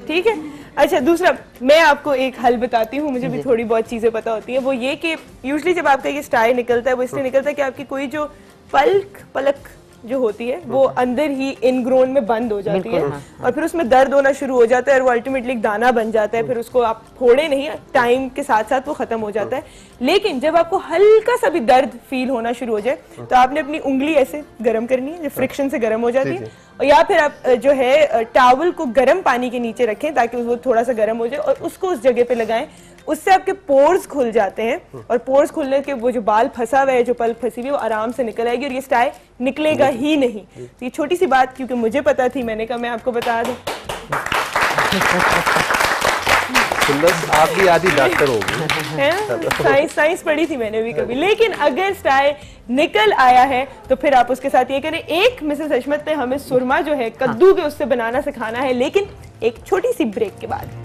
ठीक है। अच्छा, दूसरा मैं आपको एक हल बताती हूँ, मुझे भी थोड़ी बहुत चीजें पता होती हैं। वो ये कि यूजुअली जब आपका ये स्टाई निकलता है वो इसलिए निकलता है कि आपकी कोई जो पलक जो होती है वो अंदर ही इनग्रोन में बंद हो जाती है, और फिर उसमें दर्द होना शुरू हो जाता है और वो अल्टीमेटली एक दाना बन जाता है। फिर उसको आप फोड़े नहीं, टाइम के साथ साथ वो खत्म हो जाता है। लेकिन जब आपको हल्का सा भी दर्द फील होना शुरू हो जाए तो आपने अपनी उंगली ऐसे गर्म करनी है, जो फ्रिक्शन से गर्म हो जाती है, और या फिर आप जो है टॉवल को गर्म पानी के नीचे रखें ताकि वो थोड़ा सा गर्म हो जाए, और उसको उस जगह पे लगाएं। उससे आपके पोर्स खुल जाते हैं, और पोर्स खुलने के वो जो बाल फंसा हुआ है, जो पल्प फंसी हुई है, वो आराम से निकल आएगी और ये स्टाई निकलेगा ही नहीं। तो ये छोटी सी बात क्योंकि मुझे पता थी, मैंने कहा मैं आपको बता दूं। आप भी आदि डॉक्टर हो गए, साइंस पढ़ी थी मैंने भी कभी। लेकिन अगर स्टाई निकल आया है तो फिर आप उसके साथ ये करें। एक मिसेस हशमत ने हमें सुरमा जो है कद्दू के उससे बनाना सिखाना है, लेकिन एक छोटी सी ब्रेक के बाद।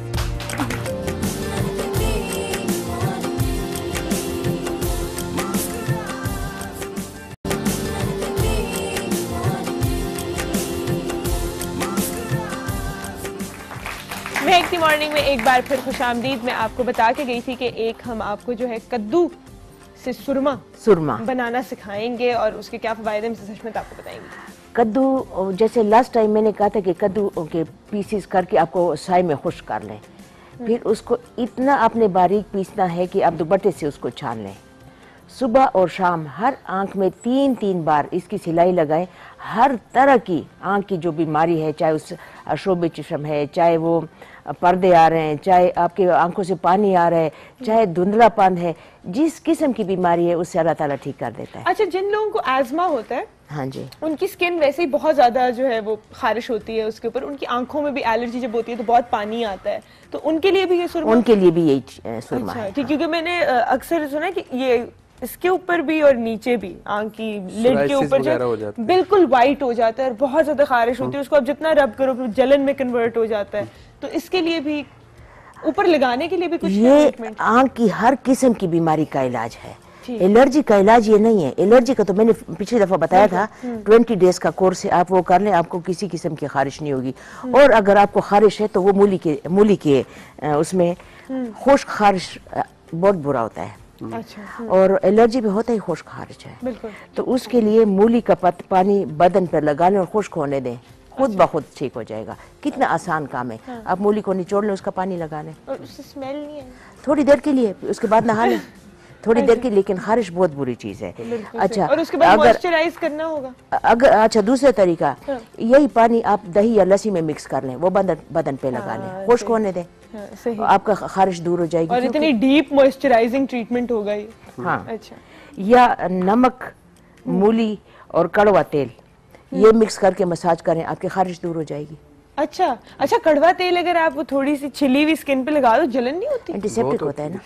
महकती मॉर्निंग में एक बार फिर खुशामदीद। मैं आपको बता के गई थी कि एक हम आपको जो है कद्दू से सुरमा बनाना सिखाएंगे और उसके क्या फायदे हैं सच में आपको बताएंगे। कद्दू, जैसे लास्ट टाइम मैंने कहा था कि कद्दू के पीसेस करके आपको साय में खुश्क कर लें, फिर उसको इतना आपने बारीक पीसना है कि आप दुपट्टे से उसको छान लें। सुबह और शाम हर आंख में 3-3 बार इसकी सिलाई लगाएं। हर तरह की आंख की जो बीमारी है, चाहे उस शोबे चश्म है, चाहे वो पर्दे आ रहे हैं, चाहे आपके आंखों से पानी आ रहा है, चाहे धुंधलापन है, जिस किस्म की बीमारी है उससे अल्लाह ताला ठीक कर देता है। अच्छा, जिन लोगों को एज़मा होता है, हाँ जी, उनकी स्किन वैसे ही बहुत ज्यादा जो है वो खारिश होती है, उसके ऊपर उनकी आंखों में भी एलर्जी जब होती है तो बहुत पानी आता है, तो उनके लिए भी ये सुरमा? उनके लिए भी यही सुरमा है। ठीक, क्योंकि मैंने अक्सर सुना कि ये इसके ऊपर भी और नीचे भी आंख की लिड के ऊपर जो बिल्कुल वाइट हो जाता है और बहुत ज्यादा खारिश होती है, उसको आप जितना रब करो तो जलन में कन्वर्ट हो जाता है, तो इसके लिए भी ऊपर लगाने के लिए भी कुछ? ये आंख की हर किस्म की बीमारी का इलाज है। एलर्जी का इलाज ये नहीं है। एलर्जी का तो मैंने पिछली दफा बताया था, 20 डेज का कोर्स है, आप वो कर लें, आपको किसी किस्म की खारिश नहीं होगी। और अगर आपको खारिश है तो वो मूली के उसमें खुश्क खारिश बहुत बुरा होता है। अच्छा। और एलर्जी भी होता ही खुश्क खारिश है, तो उसके लिए मूली का पानी बदन पर लगा लें और खुश्क होने दें, खुद ब खुद ठीक हो जाएगा। कितना आसान काम है। हाँ। आप मूली को निचोड़ लें, उसका पानी लगा लें, और उससे स्मेल नहीं है थोड़ी देर के लिए, उसके बाद नहा लें थोड़ी देर की, लेकिन खारिश बहुत बुरी चीज है। अच्छा, और उसके बाद मॉइस्चराइज करना होगा अगर, अच्छा दूसरा तरीका, यही पानी आप दही या लस्सी में मिक्स कर लें, वो बदन पे लगा लें, खुश्क होने दें, आपका खारिश दूर हो जाएगी। और इतनी डीप मॉइस्चराइजिंग ट्रीटमेंट होगा ये। हाँ। अच्छा, या नमक, मूली और कड़वा तेल ये मिक्स करके मसाज करें, आपकी खारिश दूर हो जाएगी। अच्छा, कड़वा तेल अगर आप थोड़ी सी छिली हुई स्किन पे लगा दो, जलन नहीं होती? एंटीसेप्टिक होता है ना,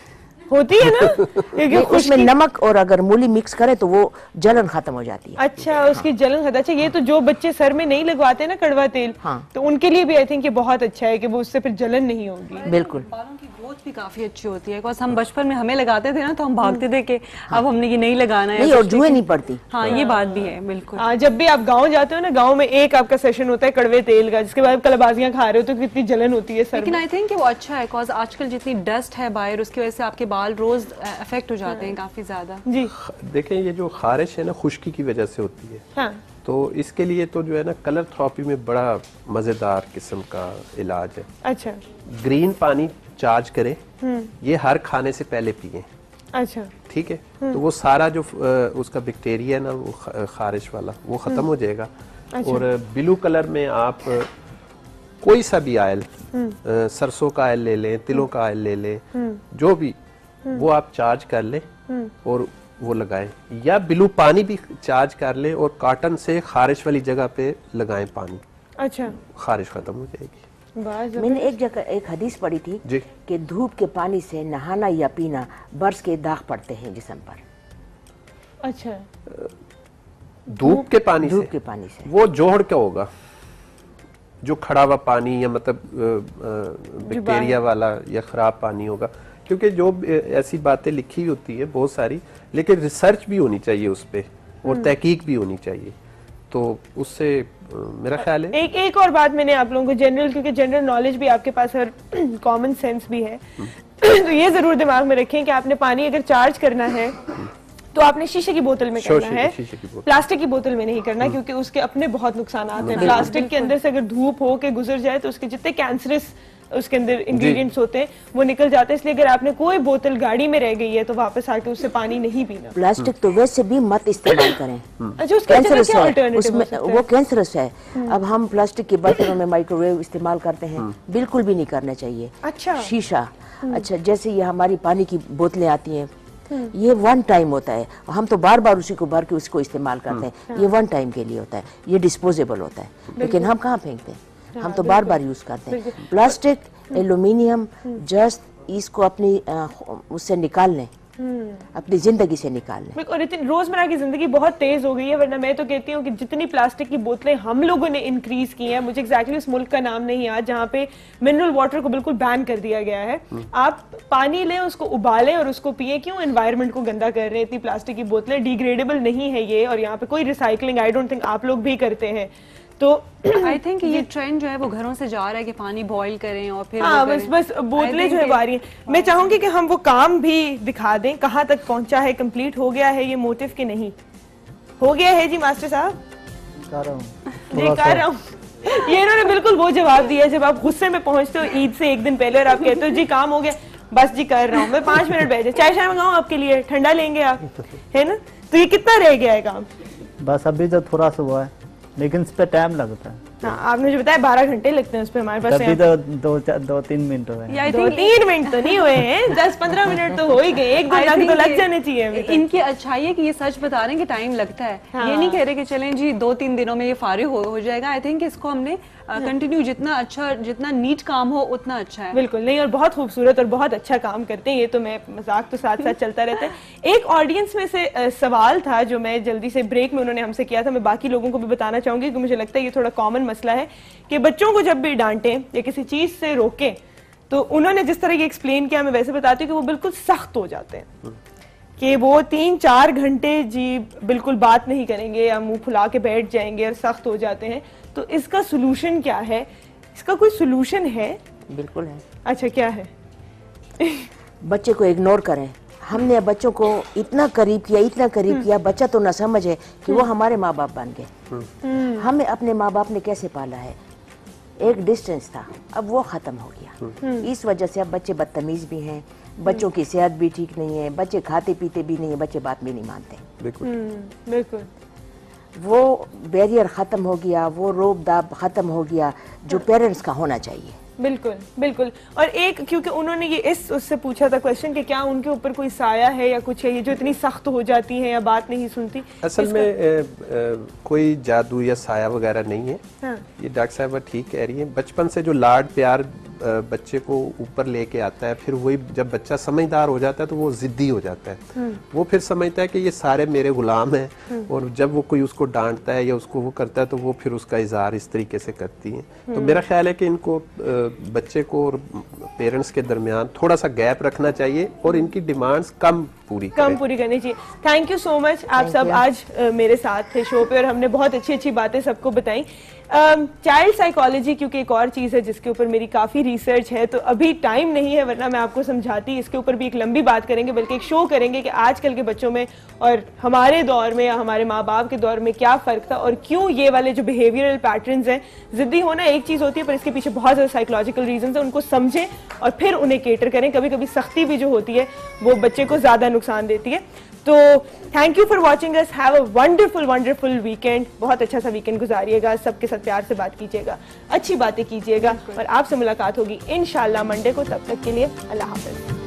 होती है ना उसमें नमक और अगर मूली मिक्स करे तो वो जलन खत्म हो जाती है। अच्छा, उसकी जलन खत्म। अच्छा, ये तो जो बच्चे सर में नहीं लगवाते ना कड़वा तेल, हाँ, तो उनके लिए भी आई थिंक ये बहुत अच्छा है कि वो उससे फिर जलन नहीं होगी। बिल्कुल, बालों की ग्रोथ भी काफी अच्छी होती है। बिकॉज हम बचपन में हमें लगाते थे ना तो हम भागते थे कि अब हमने ये नहीं लगाना है, नहीं, और जुएं नहीं पड़ती। हाँ, ये बात भी है, बिल्कुल। हाँ, जब भी आप गाँव जाते हो ना, गाँव में एक आपका सेशन होता है कड़वे तेल का, जिसके बाद कलबाजियां खा रहे हो तो कितनी जलन होती है सर। लेकिन आई थिंक वो अच्छा है, बिकॉज आजकल जितनी डस्ट है बाहर, उसकी वजह से आपके बाल रोज अफेक्ट हो जाते हैं काफी ज्यादा। जी देखें, ये जो खारिश है ना खुश्की की वजह से होती है। हाँ। तो इसके लिए तो जो है ना कलर थेरेपी में बड़ा मजेदार किस्म का इलाज है। अच्छा, ग्रीन पानी चार्ज करें, ये हर खाने से पहले पिए। अच्छा, ठीक है, तो वो सारा जो उसका बैक्टीरिया है ना वो खारिश वाला वो खत्म हो जाएगा। अच्छा। और ब्लू कलर में आप कोई सा भी ऑयल, सरसों का ऑयल ले लें, तिलों का ऑयल ले लें, जो भी वो आप चार्ज कर लें और वो लगाएं, या ब्लू पानी भी चार्ज कर लें और कॉटन से खारिश वाली जगह पे लगाएं पानी। अच्छा, खारिश खत्म हो जाएगी। मैंने एक जगह एक हदीस पढ़ी थी कि धूप के पानी से नहाना या पीना बर्स के दाग पड़ते हैं जिस्म पर। अच्छा, धूप के पानी से वो जोहड़ क्या होगा, जो खड़ा हुआ पानी या मतलब बैक्टीरिया वाला या खराब पानी होगा, क्योंकि जो ऐसी बातें लिखी होती है बहुत सारी, लेकिन रिसर्च भी होनी चाहिए उस पे और तहकीक भी होनी चाहिए, तो उससे मेरा ख्याल है। एक और बात मैंने आप लोगों को जनरल, क्योंकि जनरल नॉलेज भी आपके पास और कॉमन सेंस भी है, तो ये जरूर दिमाग में रखें कि आपने पानी अगर चार्ज करना है तो आपने शीशे की बोतल में करना है, प्लास्टिक की बोतल में नहीं करना, क्योंकि उसके अपने बहुत नुकसान आते हैं। प्लास्टिक के अंदर से अगर धूप हो के गुजर जाए तो उसके जितने कैंसरस उसके अंदर इंग्रेडिएंट्स होते हैं वो निकल जाते हैं। इसलिए अगर आपने कोई बोतल गाड़ी में रह गई है तो वापस आके उससे पानी नहीं पीना। प्लास्टिक तो वैसे भी मत इस्तेमाल करें। अच्छा, उसका क्या अल्टरनेटिव हो सकता है? वो कैंसरस है। अब हम प्लास्टिक के बर्तनों में माइक्रोवेव इस्तेमाल करते हैं, बिल्कुल भी नहीं करना चाहिए। अच्छा, शीशा, अच्छा जैसे ये हमारी पानी की बोतलें आती हैं, ये 1 टाइम होता है, हम तो बार बार उसी को भर के उसको इस्तेमाल करते हैं, ये 1 टाइम के लिए होता है, ये डिस्पोजेबल होता है, लेकिन हम कहाँ फेंकते हैं, हम तो बार बार यूज करते हैं। प्लास्टिक, एल्यूमिनियम, जस्ट इसको अपनी उससे निकाल लें, अपनी जिंदगी से निकाल लें। और इतनी रोजमर्रा की जिंदगी बहुत तेज हो गई है, वरना मैं तो कहती हूँ कि जितनी प्लास्टिक की बोतलें हम लोगों ने इंक्रीज की हैं, मुझे एग्जैक्टली उस मुल्क का नाम नहीं याद जहाँ पे मिनरल वाटर को बिल्कुल बैन कर दिया गया है। आप पानी लें, उसको उबालें और उसको पिए, क्यों एनवायरनमेंट को गंदा कर रहे हैं? इतनी प्लास्टिक की बोतलें डिग्रेडेबल नहीं है ये, और यहाँ पे कोई रिसाइकलिंग आई डोंट थिंक आप लोग भी करते हैं, तो आई थिंक ये ट्रेंड जो है वो घरों से जा रहा है कि पानी बॉईल करें और फिर हाँ, वो बस करें। बस बोतलें जो है वो आ रही हैं। मैं चाहूंगी कि हम वो काम भी दिखा दें, कहाँ तक पहुंचा है, कंप्लीट हो गया है ये मोटिव कि नहीं। हो गया है जी मास्टर साहब? कर रहा हूँ जी कर रहा हूँ। ये इन्होंने बिल्कुल वो जवाब दिया जब आप गुस्से में पहुंचते हो ईद से एक दिन पहले और आप कहते हो जी काम हो गया, बस जी कर रहा हूँ, मैं 5 मिनट बैठे, चाय शाय मंगाऊं आपके लिए, ठंडा लेंगे आप, है ना? तो ये कितना रह गया है काम? बस अभी तो थोड़ा सा हुआ है, लेकिन इस पे टाइम लगता है। हाँ, आपने जो बताया 12 घंटे लगते हैं उस पे हमारे पास। अभी तो 2-3 मिनट हुए हैं। या I 2-3 मिनट तो नहीं हुए हैं, 10-15 मिनट तो हो ही गए, 1-2 I लाख think तो लग ये- जाने चाहिए अभी तक। इनकी अच्छाई है कि ये सच बता रहे हैं कि टाइम लगता है। हाँ। ये नहीं कह रहे कि चलें जी 2-3 दिनों में ये फारिग हो जाएगा। आई थिंक इसको हमने कंटिन्यू जितना अच्छा, जितना नीट काम हो उतना अच्छा है। बिल्कुल नहीं, और बहुत खूबसूरत और बहुत अच्छा काम करते हैं ये तो, मैं मजाक तो साथ साथ चलता रहता है। एक ऑडियंस में से सवाल था जो मैं जल्दी से ब्रेक में उन्होंने हमसे किया था, मैं बाकी लोगों को भी बताना चाहूंगी क्योंकि मुझे लगता है ये थोड़ा कॉमन मसला है कि बच्चों को जब भी डांटें या किसी चीज से रोकें तो उन्होंने जिस तरह ये एक्सप्लेन किया मैं वैसे बताती हूँ कि वो बिल्कुल सख्त हो जाते हैं कि वो 3-4 घंटे जी बिल्कुल बात नहीं करेंगे या मुंह फुला के बैठ जाएंगे और सख्त हो जाते हैं। तो इसका सोल्यूशन क्या है? इसका कोई सोल्यूशन है? बिल्कुल है। अच्छा, क्या है? बच्चे को इग्नोर करें। हमने बच्चों को इतना करीब किया, बच्चा तो न समझे कि वो हमारे माँ बाप बन गए। हमें अपने माँ बाप ने कैसे पाला है, एक डिस्टेंस था, अब वो खत्म हो गया। इस वजह से अब बच्चे बदतमीज भी हैं, बच्चों की सेहत भी ठीक नहीं है, बच्चे खाते पीते भी नहीं है, बच्चे बात भी नहीं मानते। बिल्कुल वो बैरियर खत्म हो गया, वो रोब दाब खत्म हो गया जो पेरेंट्स का होना चाहिए। बिल्कुल बिल्कुल। और एक क्योंकि उन्होंने ये उससे पूछा था क्वेश्चन कि क्या उनके ऊपर कोई साया है या कुछ है, ये जो इतनी सख्त हो जाती हैं या बात नहीं सुनती। असल में कोई जादू या साया वगैरह नहीं है। हाँ। ये डॉक्टर साहब ठीक कह रही है। बचपन से जो लाड प्यार बच्चे को ऊपर लेके आता है, फिर वही जब बच्चा समझदार हो जाता है तो वो जिद्दी हो जाता है। वो फिर समझता है कि ये सारे मेरे गुलाम हैं, और जब वो कोई उसको डांटता है या उसको वो करता है तो वो फिर उसका इजहार इस तरीके से करती है। तो मेरा ख्याल है कि इनको बच्चे को और पेरेंट्स के दरमियान थोड़ा सा गैप रखना चाहिए और इनकी डिमांड्स कम पूरी करनी चाहिए। थैंक यू सो मच, आप सब आज मेरे साथ थे शो पे और हमने बहुत अच्छी अच्छी बातें सबको बताई। चाइल्ड साइकोलॉजी क्योंकि एक और चीज़ है जिसके ऊपर मेरी काफ़ी रिसर्च है, तो अभी टाइम नहीं है, वरना मैं आपको समझाती। इसके ऊपर भी एक लंबी बात करेंगे, बल्कि एक शो करेंगे कि आजकल के बच्चों में और हमारे दौर में या हमारे माँ बाप के दौर में क्या फ़र्क था और क्यों ये वाले जो बिहेवियरल पैटर्न्स हैं, ज़िद्दी होना एक चीज़ होती है पर इसके पीछे बहुत ज़्यादा साइकोलॉजिकल रीजंस हैं, उनको समझें और फिर उन्हें केटर करें। कभी कभी सख्ती भी जो होती है वो बच्चे को ज़्यादा नुकसान देती है। तो thank you for watching us, have a wonderful weekend. बहुत अच्छा सा वीकेंड गुजारिएगा, सबके साथ प्यार से बात कीजिएगा, अच्छी बातें कीजिएगा और आपसे मुलाकात होगी इंशाल्लाह मंडे को। तब तक के लिए अल्लाह हाफ़िज़।